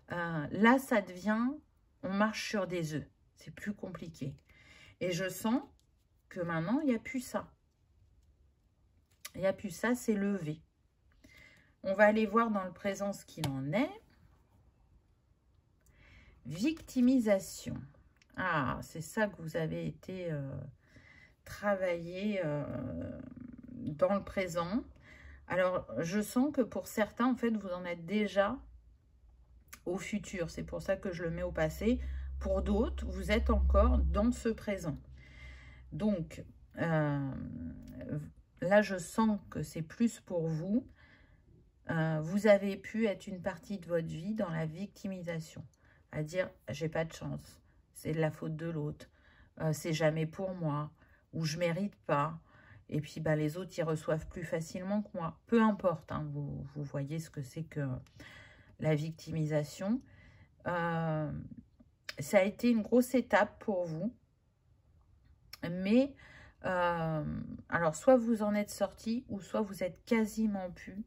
S1: Là, ça devient, on marche sur des œufs. C'est plus compliqué. Et je sens que maintenant, il n'y a plus ça. Il n'y a plus ça, c'est levé. On va aller voir dans le présent ce qu'il en est. Victimisation. Ah, c'est ça que vous avez été travaillé dans le présent. Alors, je sens que pour certains, en fait, vous en êtes déjà au futur. C'est pour ça que je le mets au passé. Pour d'autres, vous êtes encore dans ce présent. Donc, là, je sens que c'est plus pour vous. Vous avez pu être une partie de votre vie dans la victimisation. À dire, j'ai pas de chance. C'est de la faute de l'autre. C'est jamais pour moi. Ou je mérite pas. Et puis, les autres, ils reçoivent plus facilement que moi. Peu importe, hein, vous voyez ce que c'est que la victimisation. Ça a été une grosse étape pour vous. Mais, alors, soit vous en êtes sorti, ou soit vous êtes quasiment plus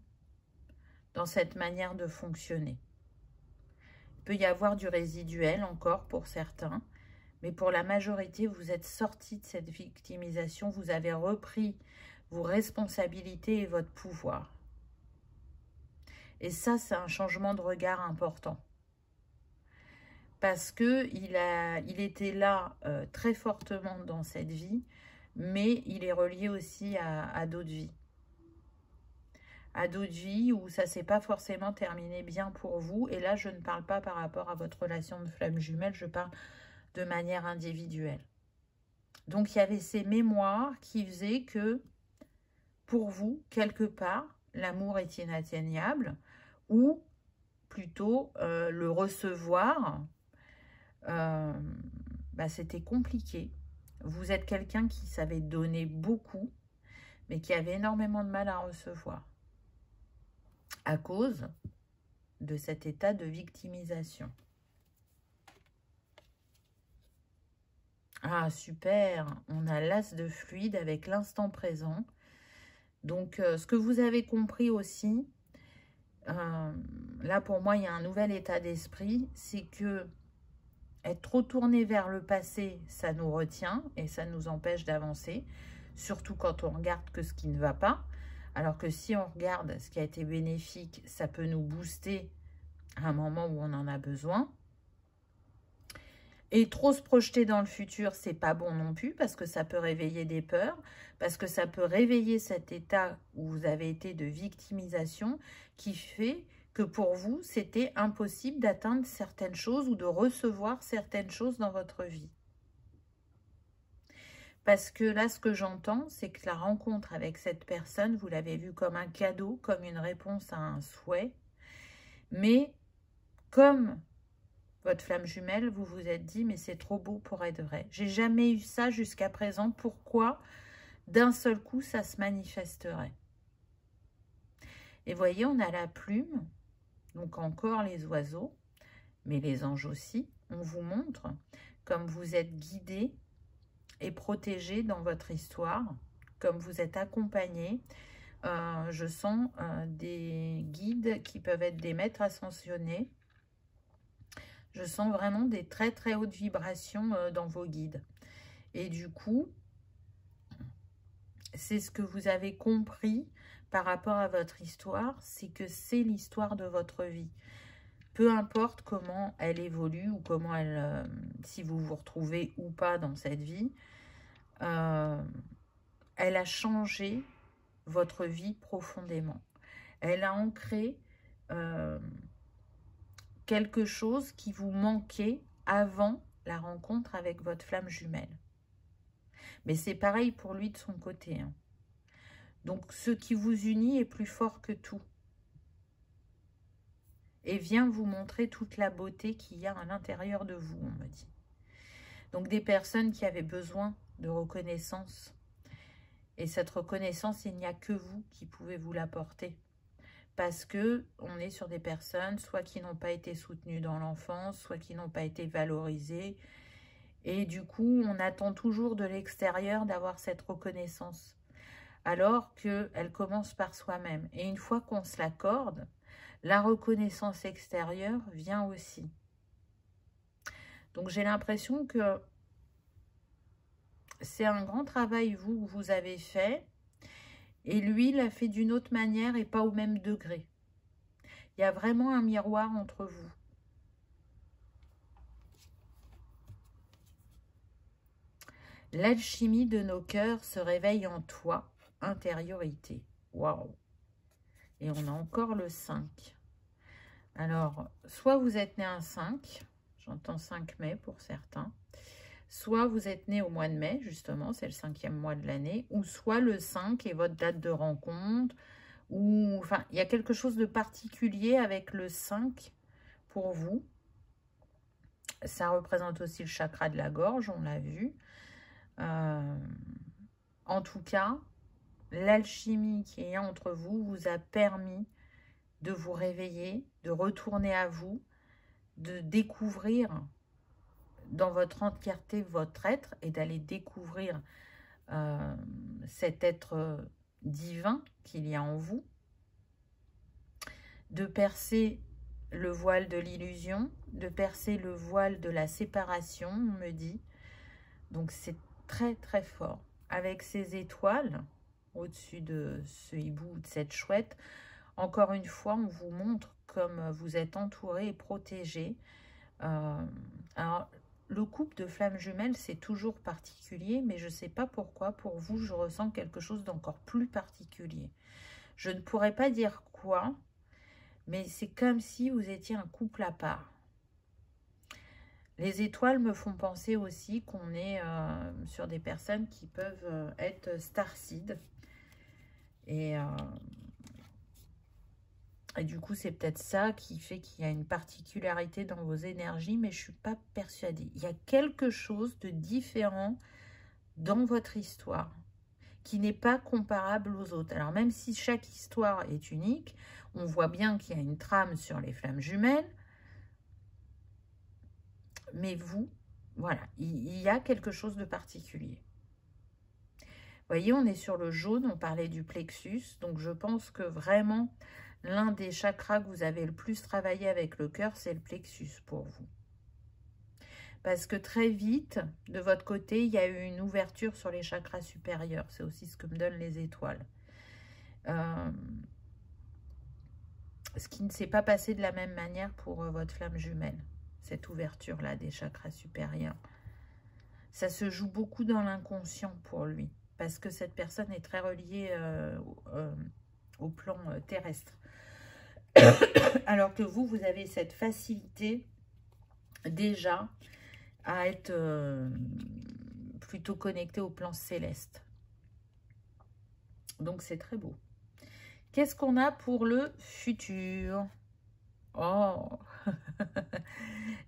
S1: dans cette manière de fonctionner. Il peut y avoir du résiduel encore pour certains. Mais pour la majorité, vous êtes sorti de cette victimisation, vous avez repris vos responsabilités et votre pouvoir. Et ça, c'est un changement de regard important. Parce qu'il était là très fortement dans cette vie, mais il est relié aussi à d'autres vies. À d'autres vies où ça ne s'est pas forcément terminé bien pour vous. Et là, je ne parle pas par rapport à votre relation de flamme jumelle, je parle de manière individuelle. Donc, il y avait ces mémoires qui faisaient que, pour vous, quelque part, l'amour est inatteignable, ou plutôt le recevoir, c'était compliqué. Vous êtes quelqu'un qui savait donner beaucoup, mais qui avait énormément de mal à recevoir, à cause de cet état de victimisation. Ah, super. On a l'as de fluide avec l'instant présent. Donc, ce que vous avez compris aussi, là, pour moi, il y a un nouvel état d'esprit. C'est que être trop tourné vers le passé, ça nous retient et ça nous empêche d'avancer. Surtout quand on regarde que ce qui ne va pas. Alors que si on regarde ce qui a été bénéfique, ça peut nous booster à un moment où on en a besoin. Et trop se projeter dans le futur, c'est pas bon non plus, parce que ça peut réveiller des peurs, parce que ça peut réveiller cet état où vous avez été de victimisation, qui fait que pour vous, c'était impossible d'atteindre certaines choses ou de recevoir certaines choses dans votre vie. Parce que là, ce que j'entends, c'est que la rencontre avec cette personne, vous l'avez vue comme un cadeau, comme une réponse à un souhait, mais comme votre flamme jumelle, vous vous êtes dit, mais c'est trop beau pour être vrai. J'ai jamais eu ça jusqu'à présent. Pourquoi d'un seul coup, ça se manifesterait? Et voyez, on a la plume, donc encore les oiseaux, mais les anges aussi. On vous montre comme vous êtes guidé et protégé dans votre histoire, comme vous êtes accompagné. Je sens des guides qui peuvent être des maîtres ascensionnés. Je sens vraiment des très très hautes vibrations dans vos guides. Et du coup, c'est ce que vous avez compris par rapport à votre histoire, c'est que c'est l'histoire de votre vie. Peu importe comment elle évolue ou comment elle, si vous vous retrouvez ou pas dans cette vie, elle a changé votre vie profondément. Elle a ancré quelque chose qui vous manquait avant la rencontre avec votre flamme jumelle. Mais c'est pareil pour lui de son côté. Hein. Donc, ce qui vous unit est plus fort que tout. Et vient vous montrer toute la beauté qu'il y a à l'intérieur de vous, on me dit. Donc, des personnes qui avaient besoin de reconnaissance. Et cette reconnaissance, il n'y a que vous qui pouvez vous l'apporter. Parce que on est sur des personnes, soit qui n'ont pas été soutenues dans l'enfance, soit qui n'ont pas été valorisées. Et du coup, on attend toujours de l'extérieur d'avoir cette reconnaissance. alors qu'elle commence par soi-même. Et une fois qu'on se l'accorde, la reconnaissance extérieure vient aussi. Donc j'ai l'impression que c'est un grand travail, vous, que vous avez fait, et lui l'a fait d'une autre manière et pas au même degré. Il y a vraiment un miroir entre vous. L'alchimie de nos cœurs se réveille en toi, intériorité. Waouh! Et on a encore le 5. Alors, soit vous êtes né un 5, j'entends 5 mai pour certains, soit vous êtes né au mois de mai, justement, c'est le 5e mois de l'année, ou soit le 5 est votre date de rencontre, ou enfin, il y a quelque chose de particulier avec le 5 pour vous. Ça représente aussi le chakra de la gorge, on l'a vu. En tout cas, l'alchimie qui est entre vous vous a permis de vous réveiller, de retourner à vous, de découvrir dans votre entièreté votre être et d'aller découvrir cet être divin qu'il y a en vous, de percer le voile de l'illusion, de percer le voile de la séparation, on me dit. Donc c'est très très fort. Avec ces étoiles au-dessus de ce hibou, de cette chouette, encore une fois, on vous montre comme vous êtes entouré et protégé. Alors, le couple de flammes jumelles, c'est toujours particulier, mais je ne sais pas pourquoi. Pour vous, je ressens quelque chose d'encore plus particulier. Je ne pourrais pas dire quoi, mais c'est comme si vous étiez un couple à part. Les étoiles me font penser aussi qu'on est sur des personnes qui peuvent être starseed. Et du coup, c'est peut-être ça qui fait qu'il y a une particularité dans vos énergies, mais je ne suis pas persuadée. Il y a quelque chose de différent dans votre histoire qui n'est pas comparable aux autres. Alors, même si chaque histoire est unique, on voit bien qu'il y a une trame sur les flammes jumelles. Mais vous, voilà, il y a quelque chose de particulier. Vous voyez, on est sur le jaune, on parlait du plexus. Donc, je pense que vraiment, l'un des chakras que vous avez le plus travaillé avec le cœur, c'est le plexus pour vous. Parce que très vite, de votre côté, il y a eu une ouverture sur les chakras supérieurs. C'est aussi ce que me donnent les étoiles. Ce qui ne s'est pas passé de la même manière pour votre flamme jumelle. Cette ouverture-là des chakras supérieurs. Ça se joue beaucoup dans l'inconscient pour lui. Parce que cette personne est très reliée au plan terrestre. Alors que vous, vous avez cette facilité déjà à être plutôt connecté au plan céleste. Donc, c'est très beau. Qu'est-ce qu'on a pour le futur? Oh,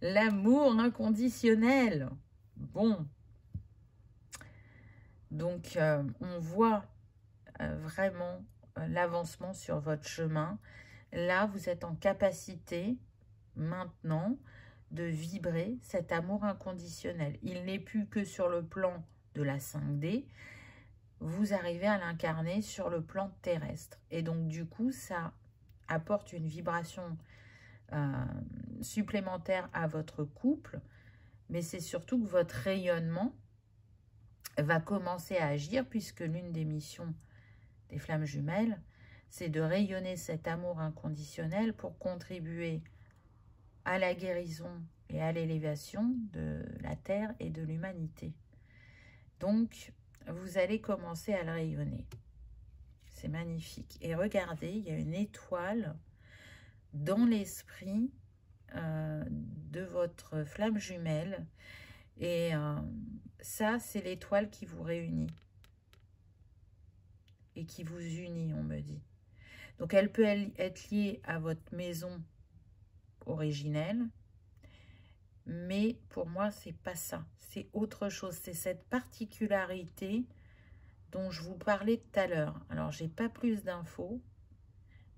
S1: l'amour inconditionnel. Bon. Donc, on voit vraiment l'avancement sur votre chemin. Là, vous êtes en capacité, maintenant, de vibrer cet amour inconditionnel. Il n'est plus que sur le plan de la 5D. Vous arrivez à l'incarner sur le plan terrestre. Et donc, du coup, ça apporte une vibration supplémentaire à votre couple. Mais c'est surtout que votre rayonnement va commencer à agir, puisque l'une des missions des flammes jumelles, c'est de rayonner cet amour inconditionnel pour contribuer à la guérison et à l'élévation de la Terre et de l'humanité. Donc, vous allez commencer à le rayonner. C'est magnifique. Et regardez, il y a une étoile dans l'esprit de votre flamme jumelle. Et ça, c'est l'étoile qui vous réunit. Et qui vous unit, on me dit. Donc, elle peut être liée à votre maison originelle. Mais pour moi, c'est pas ça. C'est autre chose. C'est cette particularité dont je vous parlais tout à l'heure. Alors, j'ai pas plus d'infos,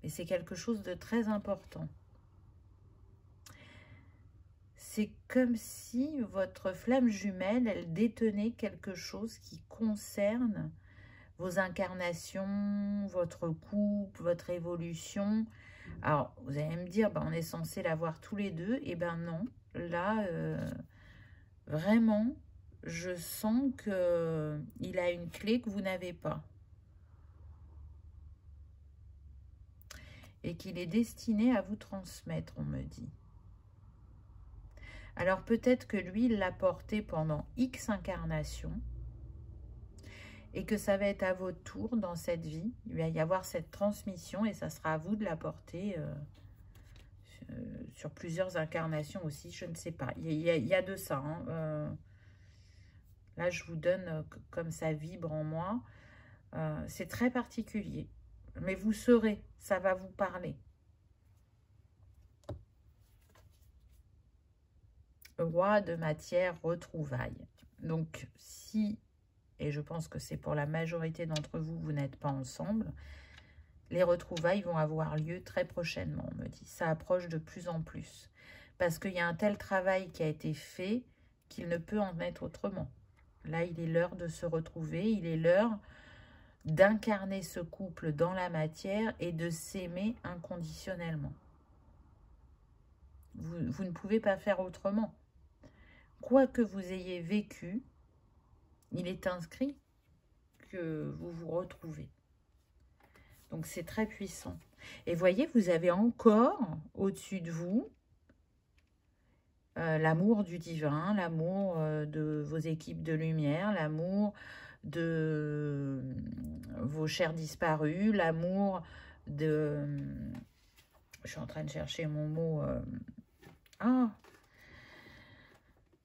S1: mais c'est quelque chose de très important. C'est comme si votre flamme jumelle, elle détenait quelque chose qui concerne vos incarnations, votre couple, votre évolution. Alors, vous allez me dire, on est censé l'avoir tous les deux. Eh ben non, là, vraiment, je sens qu'il a une clé que vous n'avez pas. Et qu'il est destiné à vous transmettre, on me dit. Alors peut-être que lui, il l'a porté pendant X incarnations et que ça va être à votre tour dans cette vie. Il va y avoir cette transmission et ça sera à vous de la porter sur plusieurs incarnations aussi, je ne sais pas. Il y a de ça. Hein. Là, je vous donne comme ça vibre en moi. C'est très particulier. Mais vous saurez, ça va vous parler. Roi de matière, retrouvailles. Donc, si, et je pense que c'est pour la majorité d'entre vous, vous n'êtes pas ensemble, les retrouvailles vont avoir lieu très prochainement, on me dit. Ça approche de plus en plus. Parce qu'il y a un tel travail qui a été fait qu'il ne peut en être autrement. Là, il est l'heure de se retrouver, il est l'heure d'incarner ce couple dans la matière et de s'aimer inconditionnellement. Vous ne pouvez pas faire autrement. Quoi que vous ayez vécu, il est inscrit que vous vous retrouvez. Donc, c'est très puissant. Et voyez, vous avez encore au-dessus de vous l'amour du divin, l'amour de vos équipes de lumière, l'amour de vos chers disparus, l'amour de... Je suis en train de chercher mon mot...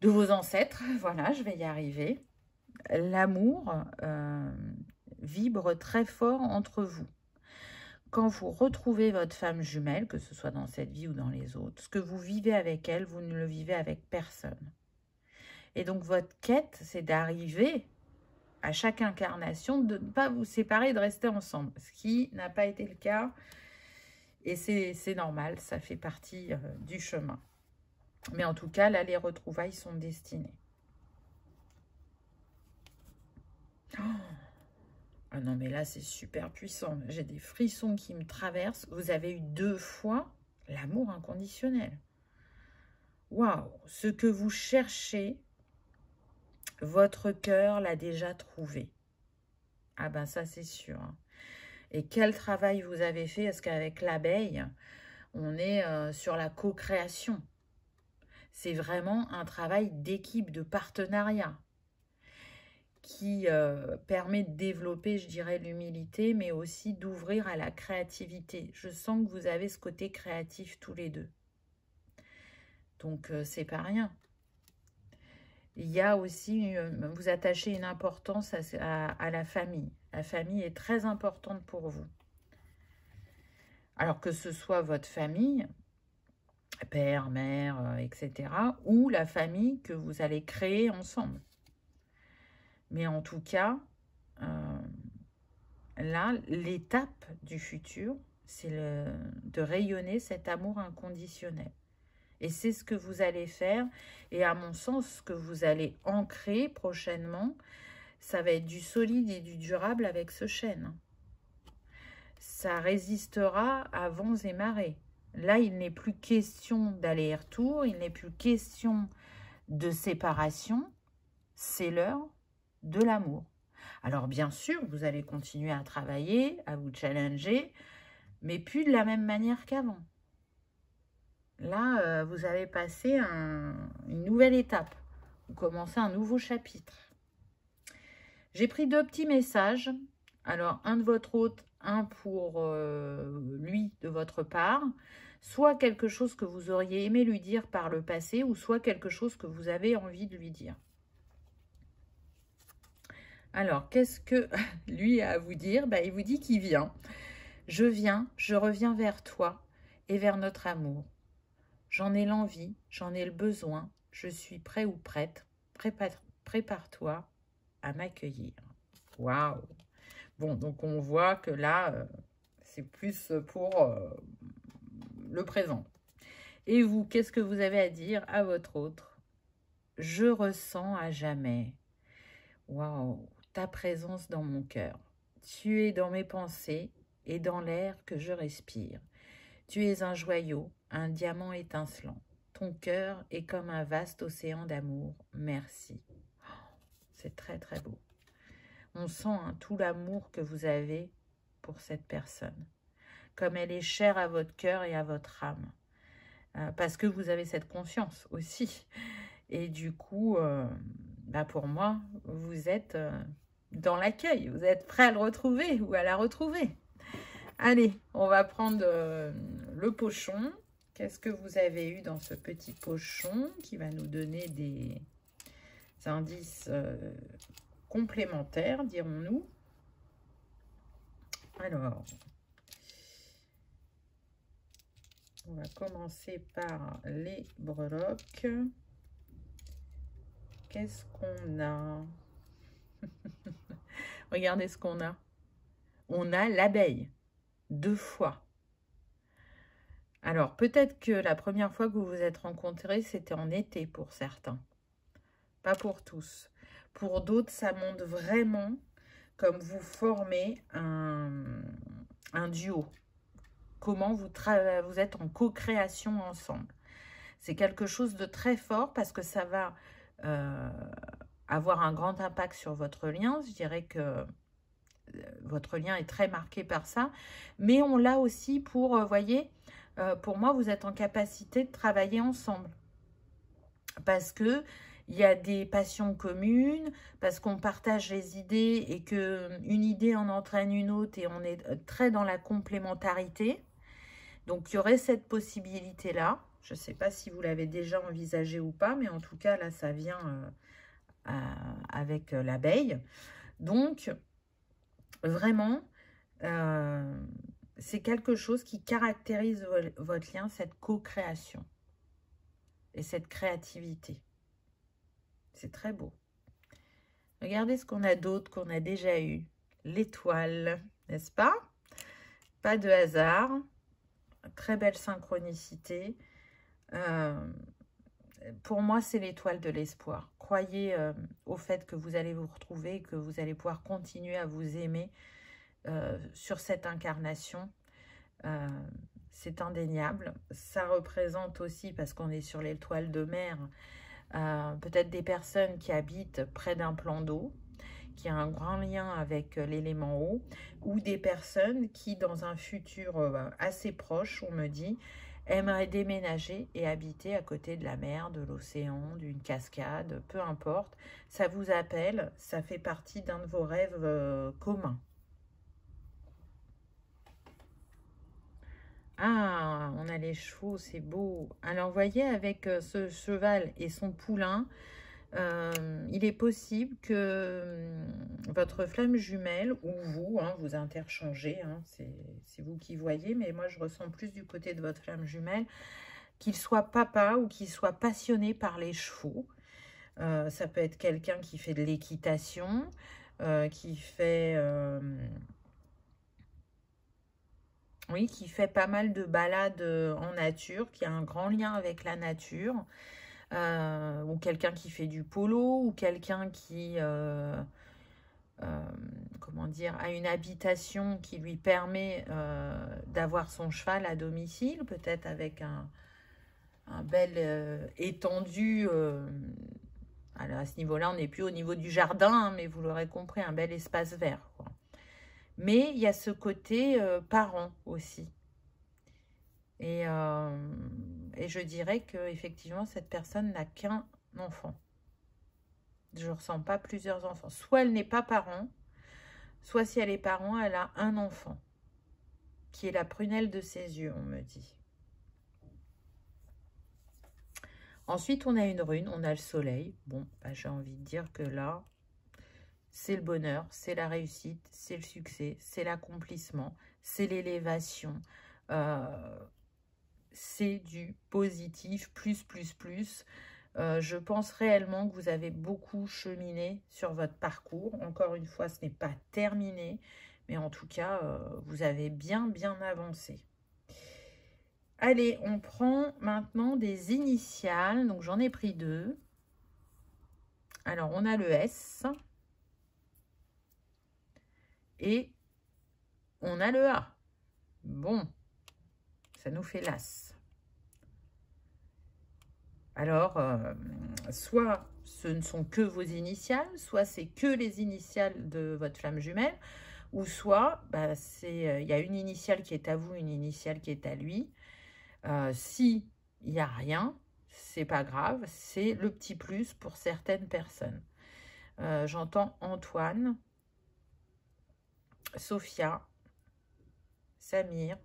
S1: de vos ancêtres, voilà, je vais y arriver. L'amour vibre très fort entre vous. Quand vous retrouvez votre femme jumelle, que ce soit dans cette vie ou dans les autres, ce que vous vivez avec elle, vous ne le vivez avec personne. Et donc, votre quête, c'est d'arriver à chaque incarnation, de ne pas vous séparer, de rester ensemble. Ce qui n'a pas été le cas. Et c'est normal, ça fait partie du chemin. Mais en tout cas, là, les retrouvailles sont destinées. Oh! Ah non, mais là, c'est super puissant. J'ai des frissons qui me traversent. Vous avez eu 2 fois l'amour inconditionnel. Waouh! Ce que vous cherchez, votre cœur l'a déjà trouvé. Ah ben ça, c'est sûr. Hein. Et quel travail vous avez fait? Parce qu'avec l'abeille, on est sur la co-création. C'est vraiment un travail d'équipe, de partenariat, qui permet de développer, je dirais, l'humilité, mais aussi d'ouvrir à la créativité. Je sens que vous avez ce côté créatif tous les deux. Donc, c'est pas rien. Il y a aussi, vous attachez une importance à la famille. La famille est très importante pour vous. Alors que ce soit votre famille, père, mère, etc., ou la famille que vous allez créer ensemble. Mais en tout cas, là, l'étape du futur, c'est de rayonner cet amour inconditionnel. Et c'est ce que vous allez faire. Et à mon sens, ce que vous allez ancrer prochainement, ça va être du solide et du durable avec ce chêne. Ça résistera à vents et marées. Là, il n'est plus question d'aller-retour, il n'est plus question de séparation. C'est l'heure de l'amour. Alors bien sûr, vous allez continuer à travailler, à vous challenger, mais plus de la même manière qu'avant. Là, vous avez passé une nouvelle étape. Vous commencez un nouveau chapitre. J'ai pris 2 petits messages. Alors, un de votre hôte, un pour lui de votre part. Soit quelque chose que vous auriez aimé lui dire par le passé, ou soit quelque chose que vous avez envie de lui dire. Alors, qu'est-ce que lui a à vous dire? Il vous dit qu'il vient. Je viens, je reviens vers toi et vers notre amour. J'en ai l'envie, j'en ai le besoin. Je suis prêt ou prête. Prépare-toi à m'accueillir. Waouh! Bon, donc on voit que là, c'est plus pour le présent. Et vous, qu'est-ce que vous avez à dire à votre autre? Je ressens à jamais. Waouh! Ta présence dans mon cœur. Tu es dans mes pensées et dans l'air que je respire. Tu es un joyau, un diamant étincelant. Ton cœur est comme un vaste océan d'amour. Merci. C'est très très beau. On sent tout l'amour que vous avez pour cette personne. Comme elle est chère à votre cœur et à votre âme. Parce que vous avez cette confiance aussi. Et du coup, pour moi, vous êtes dans l'accueil. Vous êtes prêt à le retrouver ou à la retrouver. Allez, on va prendre le pochon. Qu'est-ce que vous avez eu dans ce petit pochon qui va nous donner des indices complémentaires, dirons-nous. Alors, on va commencer par les breloques. Qu'est-ce qu'on a? Regardez ce qu'on a. On a l'abeille, 2 fois. Alors, peut-être que la première fois que vous vous êtes rencontrés, c'était en été pour certains. Pas pour tous. Pour d'autres, ça montre vraiment comme vous formez un duo. Comment vous êtes en co-création ensemble. C'est quelque chose de très fort parce que ça va avoir un grand impact sur votre lien. Je dirais que votre lien est très marqué par ça. Mais on l'a aussi pour, voyez, pour moi, vous êtes en capacité de travailler ensemble. Parce que il y a des passions communes, parce qu'on partage les idées et qu'une idée en entraîne une autre et on est très dans la complémentarité. Donc, il y aurait cette possibilité-là. Je ne sais pas si vous l'avez déjà envisagé ou pas, mais en tout cas, là, ça vient avec l'abeille. Donc, vraiment, c'est quelque chose qui caractérise votre lien, cette co-création et cette créativité. C'est très beau. Regardez ce qu'on a d'autre, qu'on a déjà eu. L'étoile, n'est-ce pas? Pas de hasard. Très belle synchronicité. Pour moi, c'est l'étoile de l'espoir. Croyez au fait que vous allez vous retrouver, que vous allez pouvoir continuer à vous aimer sur cette incarnation. C'est indéniable. Ça représente aussi, parce qu'on est sur l'étoile de mer, peut-être des personnes qui habitent près d'un plan d'eau, qui a un grand lien avec l'élément eau, ou des personnes qui, dans un futur assez proche, on me dit, aimeraient déménager et habiter à côté de la mer, de l'océan, d'une cascade, peu importe. Ça vous appelle, ça fait partie d'un de vos rêves communs. Ah, on a les chevaux, c'est beau. Alors, vous voyez, avec ce cheval et son poulain, il est possible que votre flamme jumelle, ou vous, vous interchangez, c'est vous qui voyez, mais moi, je ressens plus du côté de votre flamme jumelle, qu'il soit papa ou qu'il soit passionné par les chevaux. Ça peut être quelqu'un qui fait de l'équitation, qui fait... oui, qui fait pas mal de balades en nature, qui a un grand lien avec la nature, ou quelqu'un qui fait du polo, ou quelqu'un qui, comment dire, a une habitation qui lui permet d'avoir son cheval à domicile, peut-être avec un bel étendu. Alors à ce niveau-là, on n'est plus au niveau du jardin, mais vous l'aurez compris, un bel espace vert, quoi. Mais il y a ce côté parent aussi. Et je dirais qu'effectivement, cette personne n'a qu'un enfant. Je ne ressens pas plusieurs enfants. Soit elle n'est pas parent, soit si elle est parent, elle a un enfant, qui est la prunelle de ses yeux, on me dit. Ensuite, on a une rune, on a le soleil. Bon, j'ai envie de dire que là... c'est le bonheur, c'est la réussite, c'est le succès, c'est l'accomplissement, c'est l'élévation, c'est du positif, plus. Je pense réellement que vous avez beaucoup cheminé sur votre parcours. Encore une fois, ce n'est pas terminé, mais en tout cas, vous avez bien avancé. Allez, on prend maintenant des initiales. Donc, j'en ai pris 2. Alors, on a le S. et on a le A. Bon, ça nous fait l'As. Alors, soit ce ne sont que vos initiales, soit c'est que les initiales de votre flamme jumelle, ou soit bah, il y a une initiale qui est à vous, une initiale qui est à lui. Si il n'y a rien, c'est pas grave, c'est le petit plus pour certaines personnes. J'entends Antoine, Sophia, Samir,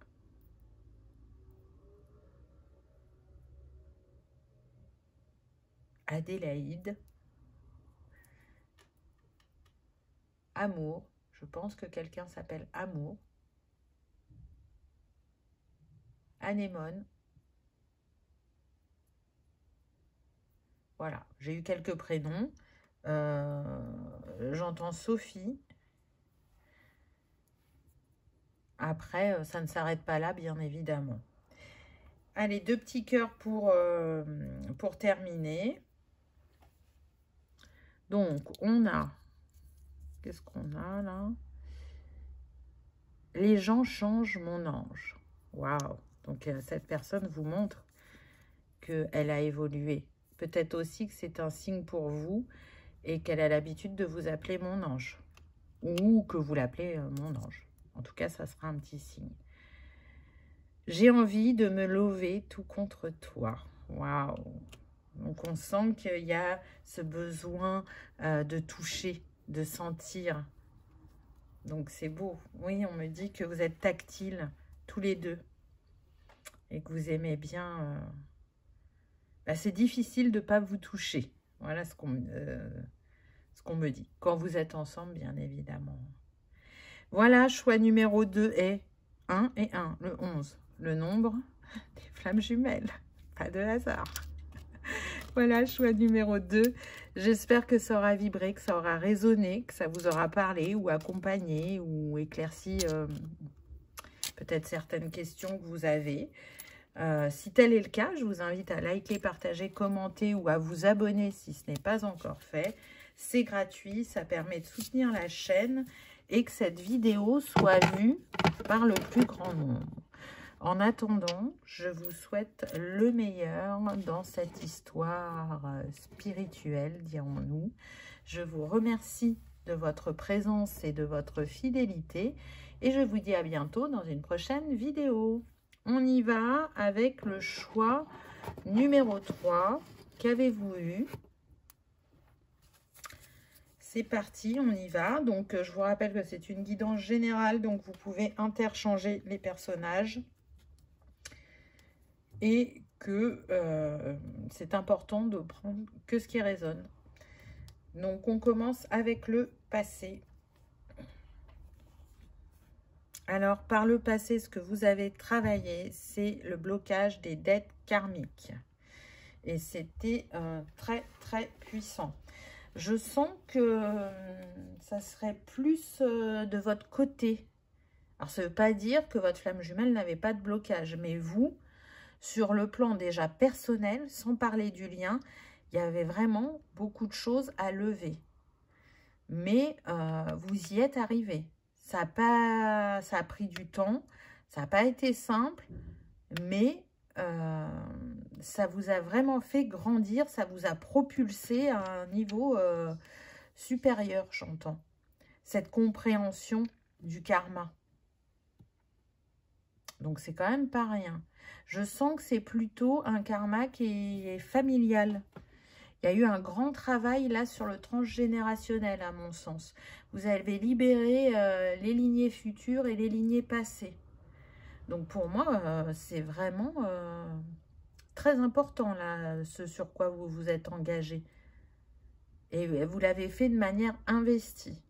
S1: Adélaïde, Amour, je pense que quelqu'un s'appelle Amour, Anémone. Voilà, j'ai eu quelques prénoms. J'entends Sophie. Après, ça ne s'arrête pas là, bien évidemment. Allez, 2 petits cœurs pour terminer. Donc, on a... Qu'est-ce qu'on a là? Les gens changent mon ange. Waouh! Donc, cette personne vous montre qu'elle a évolué. Peut-être aussi que c'est un signe pour vous et qu'elle a l'habitude de vous appeler mon ange. Ou que vous l'appelez mon ange. En tout cas, ça sera un petit signe. J'ai envie de me lever tout contre toi. Waouh! Donc, on sent qu'il y a ce besoin de toucher, de sentir. Donc, c'est beau. Oui, on me dit que vous êtes tactiles, tous les deux. Et que vous aimez bien... Bah, c'est difficile de ne pas vous toucher. Voilà ce qu'on me dit. Quand vous êtes ensemble, bien évidemment. Voilà, choix numéro 2 est 1 et 1, le 11. Le nombre des flammes jumelles. Pas de hasard. Voilà, choix numéro 2. J'espère que ça aura vibré, que ça aura résonné, que ça vous aura parlé ou accompagné ou éclairci peut-être certaines questions que vous avez. Si tel est le cas, je vous invite à liker, partager, commenter ou à vous abonner si ce n'est pas encore fait. C'est gratuit, ça permet de soutenir la chaîne et que cette vidéo soit vue par le plus grand nombre. En attendant, je vous souhaite le meilleur dans cette histoire spirituelle, dirons-nous. Je vous remercie de votre présence et de votre fidélité et je vous dis à bientôt dans une prochaine vidéo. On y va avec le choix numéro 3. Qu'avez-vous eu? C'est parti, on y va. Donc, je vous rappelle que c'est une guidance générale, donc vous pouvez interchanger les personnages. Et que c'est important de prendre que ce qui résonne. Donc, on commence avec le passé. Alors, par le passé, ce que vous avez travaillé, c'est le blocage des dettes karmiques. Et c'était très, très puissant. Je sens que ça serait plus de votre côté. Alors, ça ne veut pas dire que votre flamme jumelle n'avait pas de blocage. Mais vous, sur le plan déjà personnel, sans parler du lien, il y avait vraiment beaucoup de choses à lever. Mais vous y êtes arrivé. Ça a pris du temps, ça n'a pas été simple, mais ça vous a vraiment fait grandir, ça vous a propulsé à un niveau supérieur, j'entends. Cette compréhension du karma. Donc, c'est quand même pas rien. Je sens que c'est plutôt un karma qui est familial. Il y a eu un grand travail là sur le transgénérationnel, à mon sens. Vous avez libéré les lignées futures et les lignées passées. Donc, pour moi, c'est vraiment très important, là, ce sur quoi vous vous êtes engagé. Et vous l'avez fait de manière investie.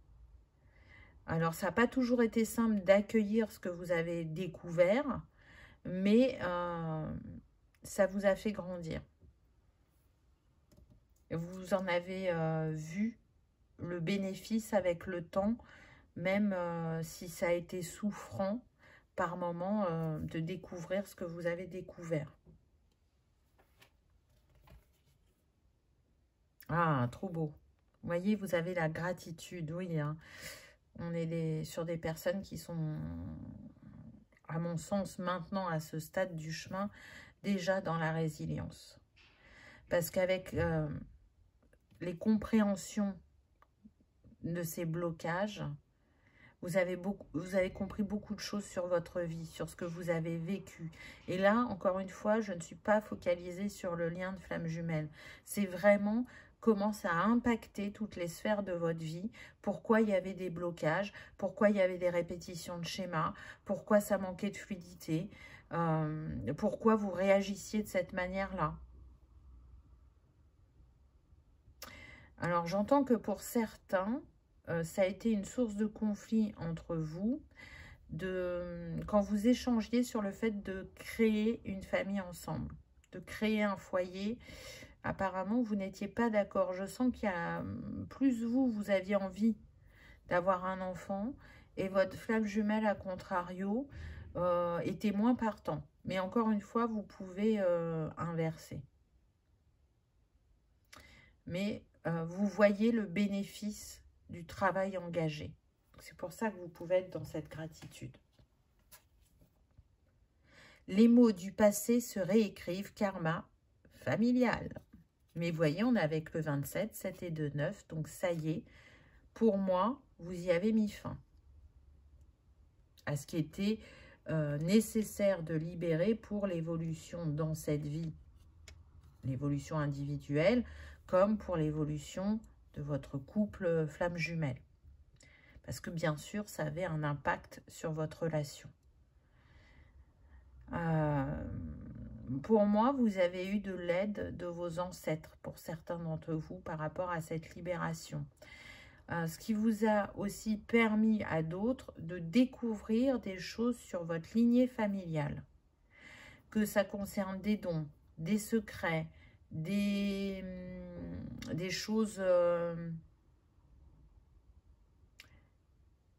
S1: Alors, ça n'a pas toujours été simple d'accueillir ce que vous avez découvert, mais ça vous a fait grandir. Vous en avez vu le bénéfice avec le temps, même si ça a été souffrant par moment de découvrir ce que vous avez découvert. Ah, trop beau. Vous voyez, vous avez la gratitude, oui, hein. On est sur des personnes qui sont, à mon sens, maintenant à ce stade du chemin, déjà dans la résilience. Parce qu'avec les compréhensions de ces blocages, vous avez compris beaucoup de choses sur votre vie, sur ce que vous avez vécu. Et là, encore une fois, je ne suis pas focalisée sur le lien de flamme jumelle. C'est vraiment comment ça a impacté toutes les sphères de votre vie, pourquoi il y avait des blocages, pourquoi il y avait des répétitions de schémas, pourquoi ça manquait de fluidité, pourquoi vous réagissiez de cette manière-là. Alors, j'entends que pour certains, ça a été une source de conflit entre vous, quand vous échangiez sur le fait de créer une famille ensemble, de créer un foyer. Apparemment, vous n'étiez pas d'accord. Je sens qu'il y a plus vous aviez envie d'avoir un enfant et votre flamme jumelle, à contrario, était moins partant. Mais encore une fois, vous pouvez inverser. Mais vous voyez le bénéfice du travail engagé. C'est pour ça que vous pouvez être dans cette gratitude. Les mots du passé se réécrivent, karma familial. Mais voyez, on est avec le 27, 7 et 2, 9. Donc ça y est, pour moi, vous y avez mis fin à ce qui était nécessaire de libérer pour l'évolution dans cette vie, l'évolution individuelle, comme pour l'évolution de votre couple flamme jumelle. Parce que bien sûr, ça avait un impact sur votre relation. Pour moi, vous avez eu de l'aide de vos ancêtres, pour certains d'entre vous, par rapport à cette libération. Ce qui vous a aussi permis à d'autres de découvrir des choses sur votre lignée familiale. Que ça concerne des dons, des secrets, des choses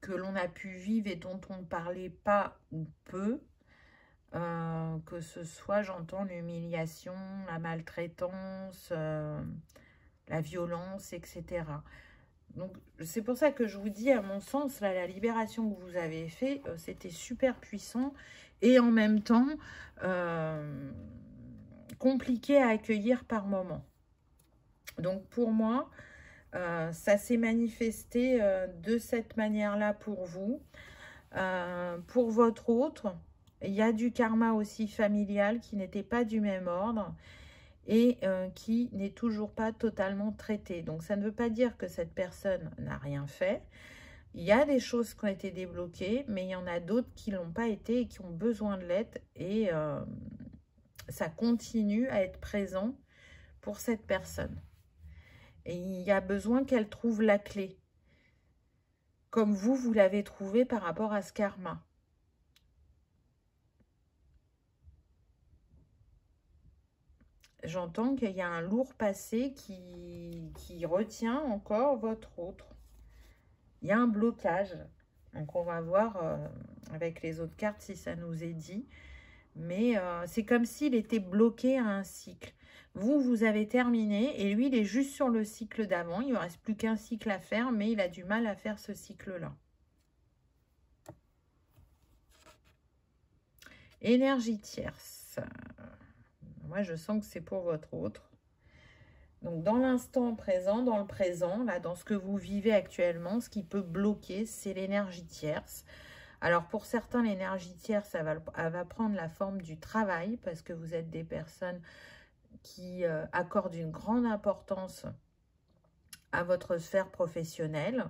S1: que l'on a pu vivre et dont on ne parlait pas ou peu. Que ce soit, j'entends, l'humiliation, la maltraitance, la violence, etc. Donc, c'est pour ça que je vous dis, à mon sens, là, la libération que vous avez fait, c'était super puissant et en même temps compliqué à accueillir par moment. Donc, pour moi, ça s'est manifesté de cette manière-là pour vous. Pour votre autre, il y a du karma aussi familial qui n'était pas du même ordre et qui n'est toujours pas totalement traité. Donc, ça ne veut pas dire que cette personne n'a rien fait. Il y a des choses qui ont été débloquées, mais il y en a d'autres qui ne l'ont pas été et qui ont besoin de l'aide. Et ça continue à être présent pour cette personne. Et il y a besoin qu'elle trouve la clé. Comme vous l'avez trouvé par rapport à ce karma. J'entends qu'il y a un lourd passé qui retient encore votre autre. Il y a un blocage. Donc, on va voir avec les autres cartes si ça nous est dit. Mais c'est comme s'il était bloqué à un cycle. Vous avez terminé et lui, il est juste sur le cycle d'avant. Il ne reste plus qu'un cycle à faire, mais il a du mal à faire ce cycle-là. Énergie tierce. Moi, je sens que c'est pour votre autre. Donc, dans l'instant présent, dans le présent, là, dans ce que vous vivez actuellement, ce qui peut bloquer, c'est l'énergie tierce. Alors, pour certains, l'énergie tierce, elle va prendre la forme du travail, parce que vous êtes des personnes qui accordent une grande importance à votre sphère professionnelle.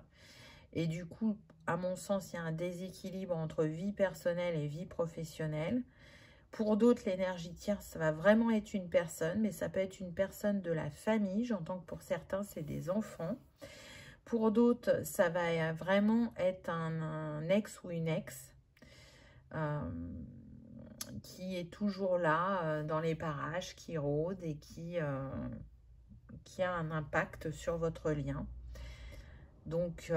S1: Et du coup, à mon sens, il y a un déséquilibre entre vie personnelle et vie professionnelle. Pour d'autres, l'énergie tierce, ça va vraiment être une personne, mais ça peut être une personne de la famille. J'entends que pour certains, c'est des enfants. Pour d'autres, ça va vraiment être un ex ou une ex qui est toujours là, dans les parages, qui rôde et qui a un impact sur votre lien. Donc,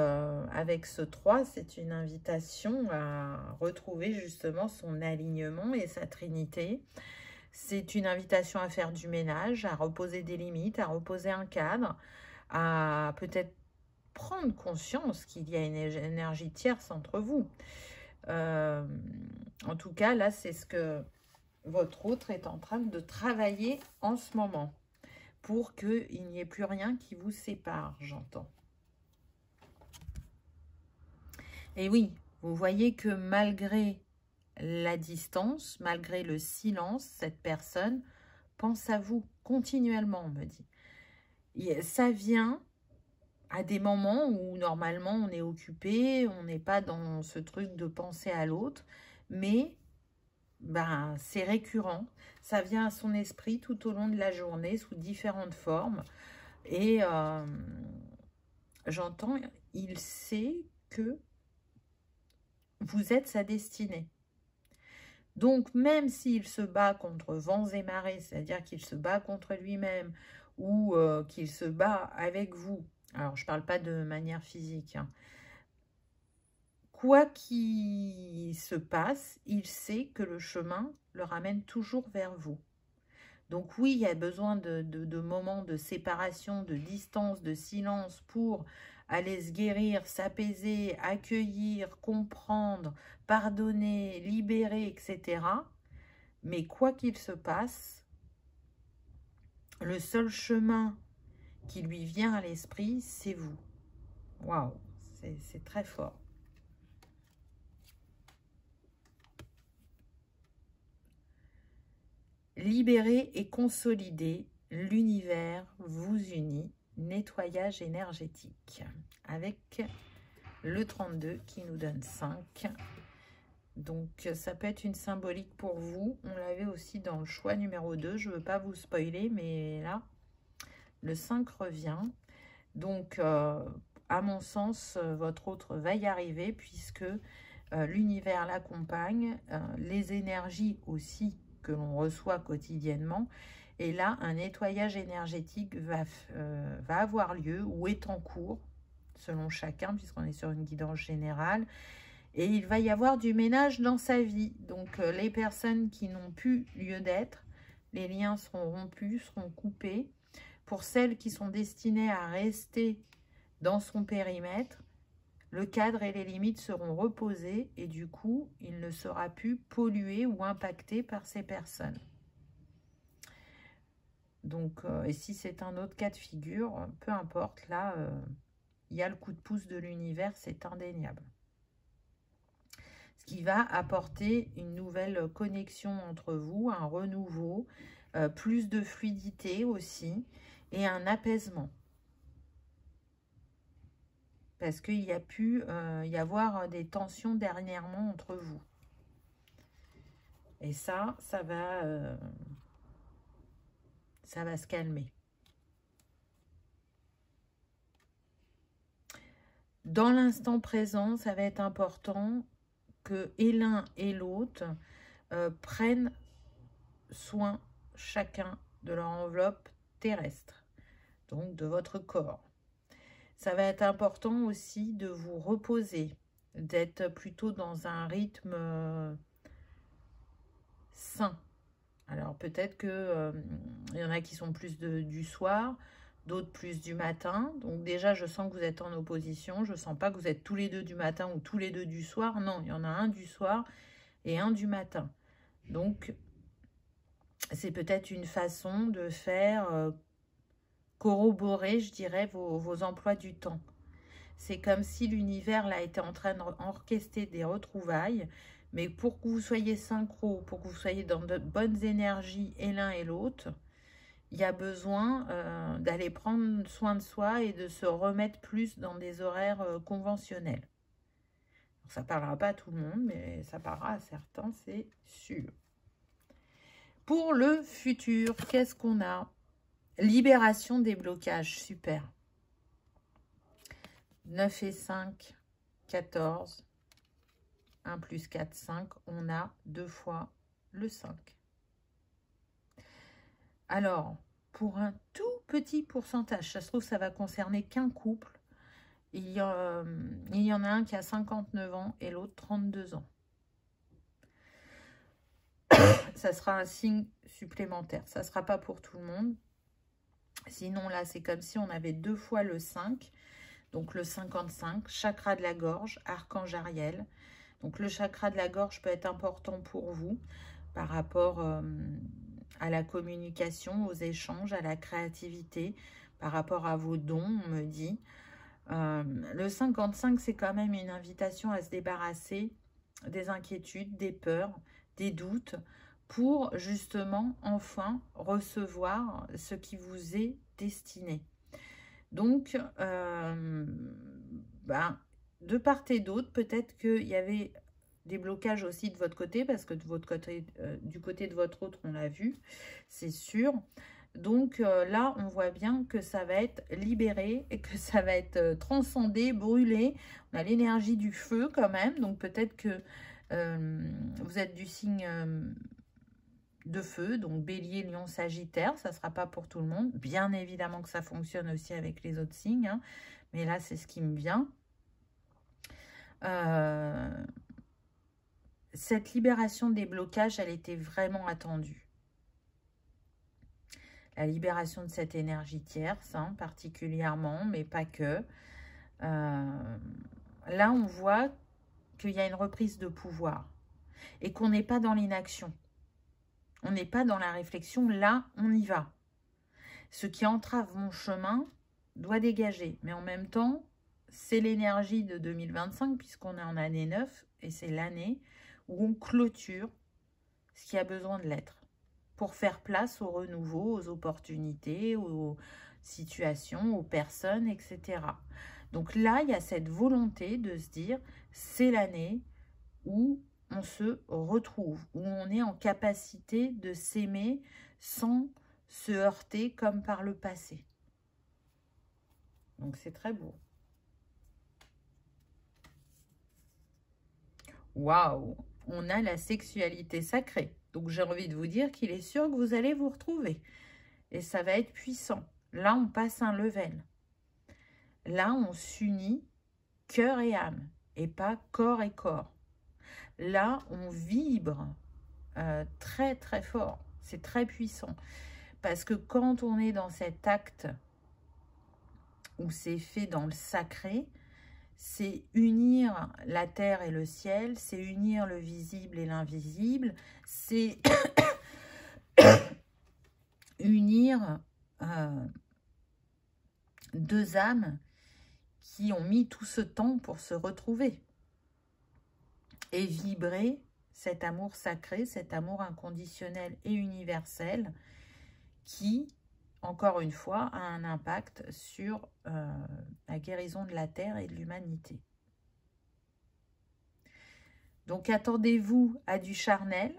S1: avec ce 3, c'est une invitation à retrouver justement son alignement et sa trinité. C'est une invitation à faire du ménage, à reposer des limites, à reposer un cadre, à peut-être prendre conscience qu'il y a une énergie tierce entre vous. En tout cas, là, c'est ce que votre autre est en train de travailler en ce moment pour qu'il n'y ait plus rien qui vous sépare, j'entends. Et oui, vous voyez que malgré la distance, malgré le silence, cette personne pense à vous continuellement, on me dit. Et ça vient à des moments où normalement on est occupé, on n'est pas dans ce truc de penser à l'autre, mais ben, c'est récurrent. Ça vient à son esprit tout au long de la journée sous différentes formes. Et j'entends, il sait que vous êtes sa destinée. Donc, même s'il se bat contre vents et marées, c'est-à-dire qu'il se bat contre lui-même ou qu'il se bat avec vous, alors je ne parle pas de manière physique, hein, quoi qu'il se passe, il sait que le chemin le ramène toujours vers vous. Donc oui, il y a besoin de moments de séparation, de distance, de silence pour aller se guérir, s'apaiser, accueillir, comprendre, pardonner, libérer, etc. Mais quoi qu'il se passe, le seul chemin qui lui vient à l'esprit, c'est vous. Waouh, c'est très fort. Libérer et consolider, l'univers vous unit. Nettoyage énergétique avec le 32 qui nous donne 5. Donc ça peut être une symbolique pour vous. On l'avait aussi dans le choix numéro 2. Je ne veux pas vous spoiler, mais là, le 5 revient. Donc à mon sens, votre autre va y arriver puisque l'univers l'accompagne. Les énergies aussi que l'on reçoit quotidiennement. Et là, un nettoyage énergétique va avoir lieu ou est en cours, selon chacun, puisqu'on est sur une guidance générale. Et il va y avoir du ménage dans sa vie. Donc, les personnes qui n'ont plus lieu d'être, les liens seront rompus, seront coupés. Pour celles qui sont destinées à rester dans son périmètre, le cadre et les limites seront reposés et du coup, il ne sera plus pollué ou impacté par ces personnes. Donc, et si c'est un autre cas de figure, peu importe, là, il y a le coup de pouce de l'univers, c'est indéniable. Ce qui va apporter une nouvelle connexion entre vous, un renouveau, plus de fluidité aussi, et un apaisement. Parce qu'il y a pu y avoir des tensions dernièrement entre vous. Et ça va se calmer. Dans l'instant présent, ça va être important que et l'un et l'autre prennent soin chacun de leur enveloppe terrestre, donc de votre corps. Ça va être important aussi de vous reposer, d'être plutôt dans un rythme sain. Alors peut-être que y en a qui sont plus du soir, d'autres plus du matin. Donc déjà, je sens que vous êtes en opposition. Je ne sens pas que vous êtes tous les deux du matin ou tous les deux du soir. Non, il y en a un du soir et un du matin. Donc, c'est peut-être une façon de faire corroborer, je dirais, vos emplois du temps. C'est comme si l'univers là était en train d'orchestrer des retrouvailles, mais pour que vous soyez synchro, pour que vous soyez dans de bonnes énergies et l'un et l'autre, il y a besoin d'aller prendre soin de soi et de se remettre plus dans des horaires conventionnels. Donc, ça ne parlera pas à tout le monde, mais ça parlera à certains, c'est sûr. Pour le futur, qu'est-ce qu'on a? Libération des blocages, super. 9 et 5, 14. 1 plus 4, 5. On a 2 fois le 5. Alors, pour un tout petit pourcentage, ça se trouve, ça va concerner qu'un couple. Il y en a un qui a 59 ans et l'autre 32 ans. Ça sera un signe supplémentaire. Ça ne sera pas pour tout le monde. Sinon, là, c'est comme si on avait 2 fois le 5. Donc le 55, chakra de la gorge, archange Ariel. Donc le chakra de la gorge peut être important pour vous par rapport à la communication, aux échanges, à la créativité, par rapport à vos dons, on me dit. Le 55, c'est quand même une invitation à se débarrasser des inquiétudes, des peurs, des doutes, pour justement enfin recevoir ce qui vous est destiné. Donc, de part et d'autre, peut-être qu'il y avait des blocages aussi de votre côté, parce que de votre côté, du côté de votre autre, on l'a vu, c'est sûr. Donc là, on voit bien que ça va être libéré et que ça va être transcendé, brûlé. On a l'énergie du feu quand même, donc peut-être que vous êtes du signe de feu, donc Bélier, Lion, Sagittaire, ça ne sera pas pour tout le monde. Bien évidemment que ça fonctionne aussi avec les autres signes, hein, mais là, c'est ce qui me vient. Cette libération des blocages, elle était vraiment attendue. La libération de cette énergie tierce, hein, particulièrement, mais pas que. Là, on voit qu'il y a une reprise de pouvoir et qu'on n'est pas dans l'inaction. On n'est pas dans la réflexion. Là, on y va. Ce qui entrave mon chemin doit dégager. Mais en même temps, c'est l'énergie de 2025 puisqu'on est en année 9 et c'est l'année où on clôture ce qui a besoin de l'être, pour faire place au renouveau, aux opportunités, aux situations, aux personnes, etc. Donc là, il y a cette volonté de se dire, c'est l'année où on se retrouve, où on est en capacité de s'aimer sans se heurter comme par le passé. Donc c'est très beau. Waouh! On a la sexualité sacrée. Donc, j'ai envie de vous dire qu'il est sûr que vous allez vous retrouver. Et ça va être puissant. Là, on passe un level. Là, on s'unit cœur et âme. Et pas corps et corps. Là, on vibre très, très fort. C'est très puissant. Parce que quand on est dans cet acte où c'est fait dans le sacré, c'est unir la terre et le ciel, c'est unir le visible et l'invisible, c'est unir deux âmes qui ont mis tout ce temps pour se retrouver et vibrer cet amour sacré, cet amour inconditionnel et universel qui, encore une fois, a un impact sur la guérison de la terre et de l'humanité. Donc, attendez-vous à du charnel,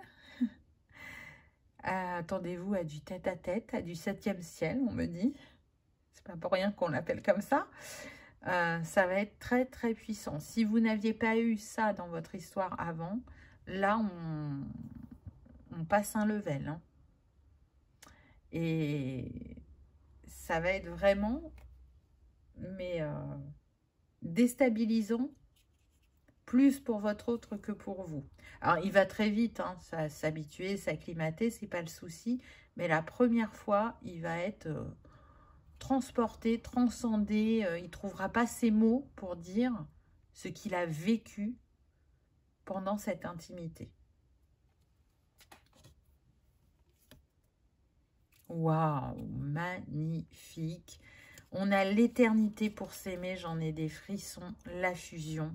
S1: attendez-vous à du tête-à-tête, à du 7e ciel, on me dit. C'est pas pour rien qu'on l'appelle comme ça. Ça va être très, très puissant. Si vous n'aviez pas eu ça dans votre histoire avant, là, on passe un level. Hein. Et ça va être vraiment, mais déstabilisant, plus pour votre autre que pour vous. Alors, il va très vite, hein, s'habituer, s'acclimater, c'est pas le souci. Mais la première fois, il va être transporté, transcendé. Il ne trouvera pas ses mots pour dire ce qu'il a vécu pendant cette intimité. Waouh, magnifique. On a l'éternité pour s'aimer, j'en ai des frissons, la fusion.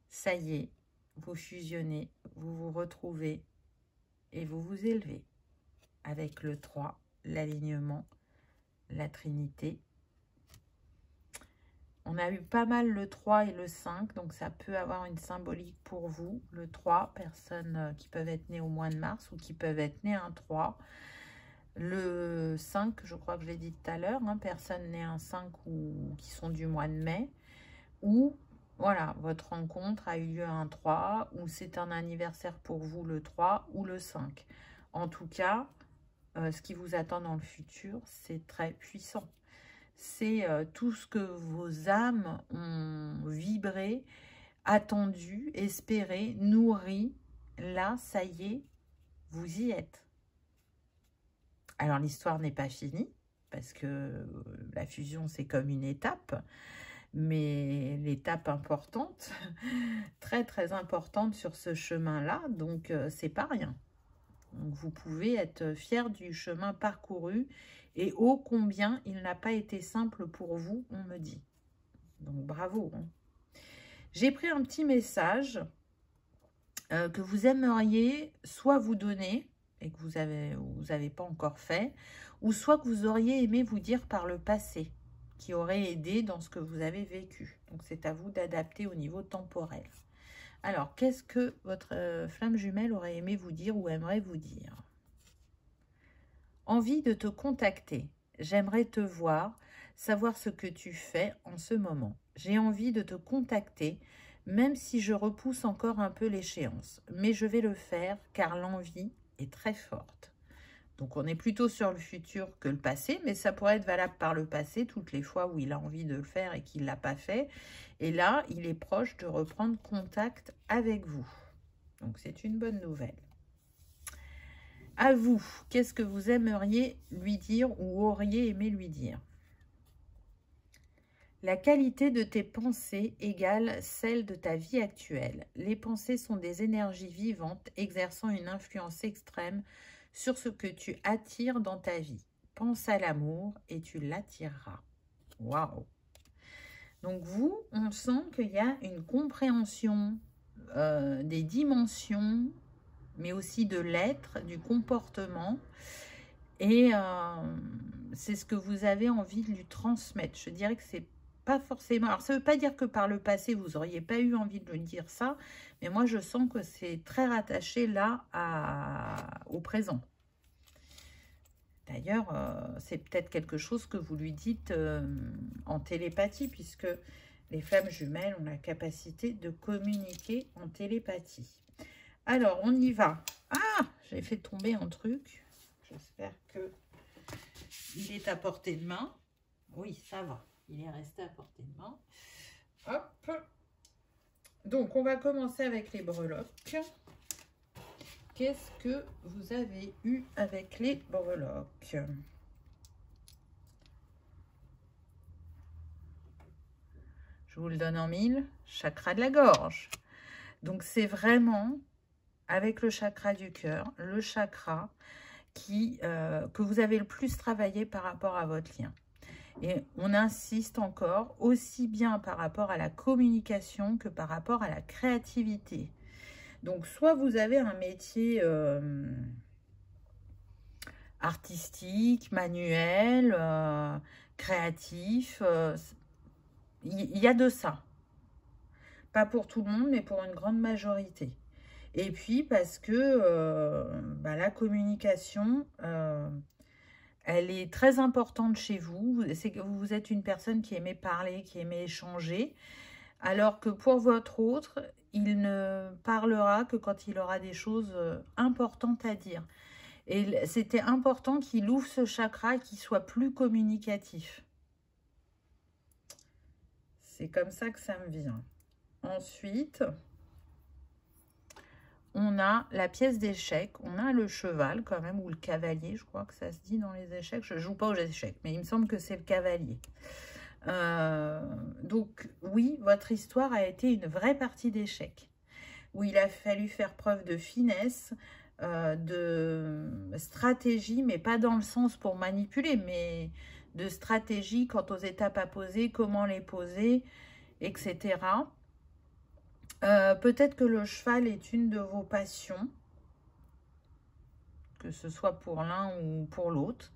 S1: Ça y est, vous fusionnez, vous vous retrouvez et vous vous élevez avec le 3, l'alignement, la Trinité. On a eu pas mal le 3 et le 5, donc ça peut avoir une symbolique pour vous. Le 3, personnes qui peuvent être nées au mois de mars ou qui peuvent être nées un 3. Le 5, je crois que je l'ai dit tout à l'heure, hein, personnes nées un 5 ou qui sont du mois de mai. Ou, voilà, votre rencontre a eu lieu un 3, ou c'est un anniversaire pour vous le 3 ou le 5. En tout cas, ce qui vous attend dans le futur, c'est très puissant. C'est tout ce que vos âmes ont vibré, attendu, espéré, nourri. Là, ça y est, vous y êtes. Alors, l'histoire n'est pas finie, parce que la fusion, c'est comme une étape. mais l'étape importante, très très importante sur ce chemin-là, donc c'est pas rien. Donc vous pouvez être fier du chemin parcouru et ô combien il n'a pas été simple pour vous, on me dit. Donc bravo. Hein. J'ai pris un petit message que vous aimeriez soit vous donner et que vous avez pas encore fait, ou soit que vous auriez aimé vous dire par le passé, qui aurait aidé dans ce que vous avez vécu. Donc c'est à vous d'adapter au niveau temporel. Alors, qu'est-ce que votre flamme jumelle aurait aimé vous dire ou aimerait vous dire? Envie de te contacter. J'aimerais te voir, savoir ce que tu fais en ce moment. J'ai envie de te contacter, même si je repousse encore un peu l'échéance. Mais je vais le faire car l'envie est très forte. Donc, on est plutôt sur le futur que le passé, mais ça pourrait être valable par le passé, toutes les fois où il a envie de le faire et qu'il ne l'a pas fait. Et là, il est proche de reprendre contact avec vous. Donc, c'est une bonne nouvelle. À vous, qu'est-ce que vous aimeriez lui dire ou auriez aimé lui dire? La qualité de tes pensées égale celle de ta vie actuelle. Les pensées sont des énergies vivantes exerçant une influence extrême sur ce que tu attires dans ta vie. Pense à l'amour et tu l'attireras. Waouh! Donc vous, on sent qu'il y a une compréhension des dimensions, mais aussi de l'être, du comportement. Et c'est ce que vous avez envie de lui transmettre. Je dirais que c'est pas forcément... Alors, ça ne veut pas dire que par le passé, vous n'auriez pas eu envie de lui dire ça, mais moi, je sens que c'est très rattaché là au présent. D'ailleurs, c'est peut-être quelque chose que vous lui dites en télépathie, puisque les flammes jumelles ont la capacité de communiquer en télépathie. Alors, on y va. Ah, j'ai fait tomber un truc. J'espère que il est à portée de main. Oui, ça va. Il est resté à portée de main. Hop. Donc, on va commencer avec les breloques. Qu'est-ce que vous avez eu avec les breloques? Je vous le donne en mille. Chakra de la gorge. Donc, c'est vraiment avec le chakra du cœur, le chakra que vous avez le plus travaillé par rapport à votre lien. Et on insiste encore aussi bien par rapport à la communication que par rapport à la créativité. Donc, soit vous avez un métier artistique, manuel, créatif. Il y a de ça. Pas pour tout le monde, mais pour une grande majorité. Et puis, parce que la communication, elle est très importante chez vous. C'est que vous êtes une personne qui aimait parler, qui aimait échanger. Alors que pour votre autre, il ne parlera que quand il aura des choses importantes à dire. Et c'était important qu'il ouvre ce chakra et qu'il soit plus communicatif. C'est comme ça que ça me vient. Ensuite, on a la pièce d'échec. On a le cheval quand même, ou le cavalier. Je crois que ça se dit dans les échecs. Je ne joue pas aux échecs, mais il me semble que c'est le cavalier. Donc oui, votre histoire a été une vraie partie d'échec, où il a fallu faire preuve de finesse, de stratégie, mais pas dans le sens pour manipuler, mais de stratégie quant aux étapes à poser, comment les poser, etc. Peut-être que le cheval est une de vos passions, que ce soit pour l'un ou pour l'autre.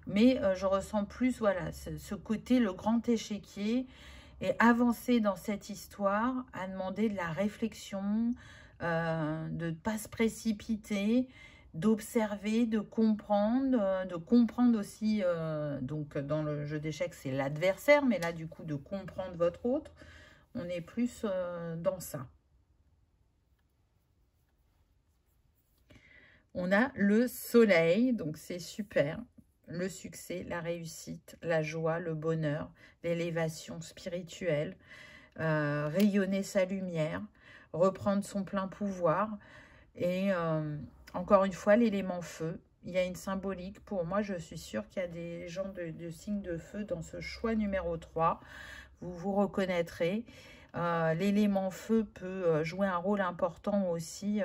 S1: Mais je ressens plus, voilà, ce côté, le grand échiquier, et avancer dans cette histoire, à demander de la réflexion, de ne pas se précipiter, d'observer, de comprendre aussi, donc dans le jeu d'échecs, c'est l'adversaire, mais là, du coup, de comprendre votre autre, on est plus dans ça. On a le soleil, donc c'est super. Le succès, la réussite, la joie, le bonheur, l'élévation spirituelle, rayonner sa lumière, reprendre son plein pouvoir. Et encore une fois, l'élément feu, il y a une symbolique. Pour moi, je suis sûre qu'il y a des gens de signe de feu dans ce choix numéro 3. vous vous reconnaîtrez. L'élément feu peut jouer un rôle important aussi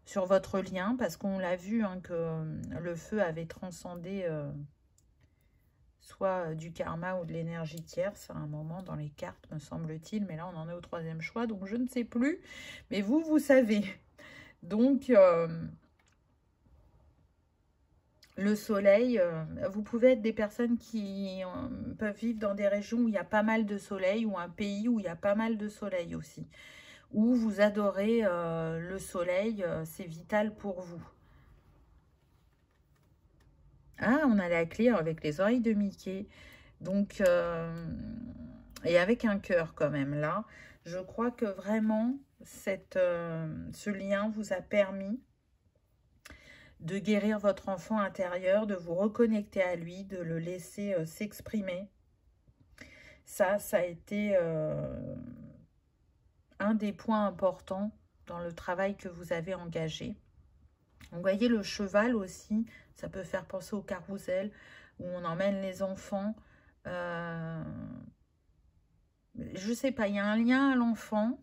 S1: sur votre lien, parce qu'on l'a vu hein, que le feu avait transcendé soit du karma ou de l'énergie tierce à un moment dans les cartes, me semble-t-il. Mais là, on en est au 3e choix, donc je ne sais plus. Mais vous, vous savez. Donc, le soleil, vous pouvez être des personnes qui peuvent vivre dans des régions où il y a pas mal de soleil, ou un pays où il y a pas mal de soleil aussi. Où vous adorez le soleil, c'est vital pour vous. Ah, on a la clé avec les oreilles de Mickey. Donc, et avec un cœur quand même là. Je crois que vraiment, ce lien vous a permis de guérir votre enfant intérieur, de vous reconnecter à lui, de le laisser s'exprimer. Ça a été un des points importants dans le travail que vous avez engagé. Vous voyez, le cheval aussi, ça peut faire penser au carrousel où on emmène les enfants. Je ne sais pas, il y a un lien à l'enfant.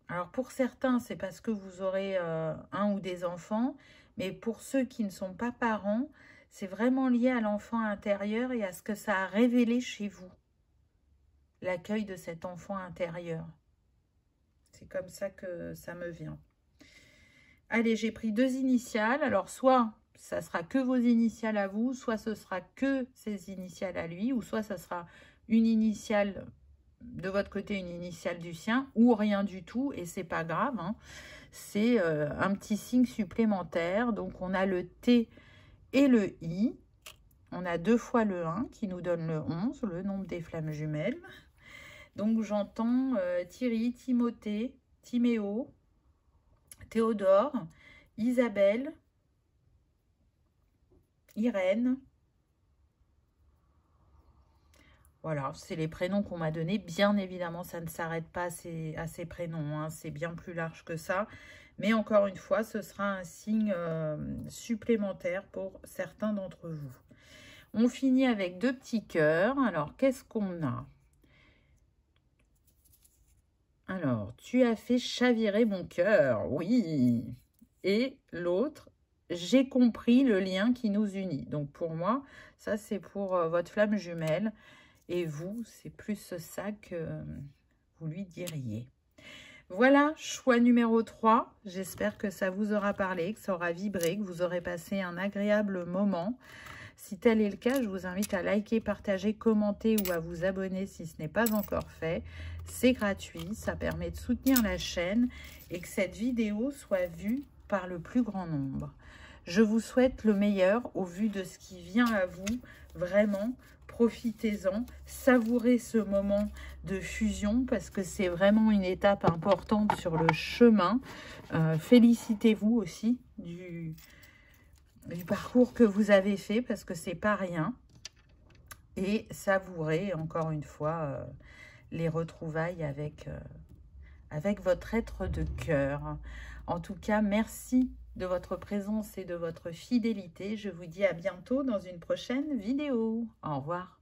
S1: Alors, pour certains, c'est parce que vous aurez un ou des enfants. Mais pour ceux qui ne sont pas parents, c'est vraiment lié à l'enfant intérieur et à ce que ça a révélé chez vous. L'accueil de cet enfant intérieur. C'est comme ça que ça me vient. Allez, j'ai pris 2 initiales. Alors, soit ça sera que vos initiales à vous, soit ce sera que ses initiales à lui, ou soit ça sera une initiale de votre côté, une initiale du sien, ou rien du tout, et c'est pas grave. Hein. C'est un petit signe supplémentaire. Donc, on a le T et le I. On a 2 fois le 1 qui nous donne le 11, le nombre des flammes jumelles. Donc, j'entends Thierry, Timothée, Timéo, Théodore, Isabelle, Irène. Voilà, c'est les prénoms qu'on m'a donnés. Bien évidemment, ça ne s'arrête pas à ces prénoms. Hein. C'est bien plus large que ça. Mais encore une fois, ce sera un signe supplémentaire pour certains d'entre vous. On finit avec 2 petits cœurs. Alors, qu'est-ce qu'on a? Alors, tu as fait chavirer mon cœur, oui. Et l'autre, j'ai compris le lien qui nous unit. Donc, pour moi, ça, c'est pour votre flamme jumelle. Et vous, c'est plus ça que vous lui diriez. Voilà, choix numéro 3. J'espère que ça vous aura parlé, que ça aura vibré, que vous aurez passé un agréable moment. Si tel est le cas, je vous invite à liker, partager, commenter ou à vous abonner si ce n'est pas encore fait. C'est gratuit, ça permet de soutenir la chaîne et que cette vidéo soit vue par le plus grand nombre. Je vous souhaite le meilleur au vu de ce qui vient à vous. Vraiment, profitez-en, savourez ce moment de fusion parce que c'est vraiment une étape importante sur le chemin. Félicitez-vous aussi du parcours que vous avez fait parce que c'est pas rien. Et savourez encore une fois les retrouvailles avec votre être de cœur. En tout cas, merci de votre présence et de votre fidélité. Je vous dis à bientôt dans une prochaine vidéo. Au revoir.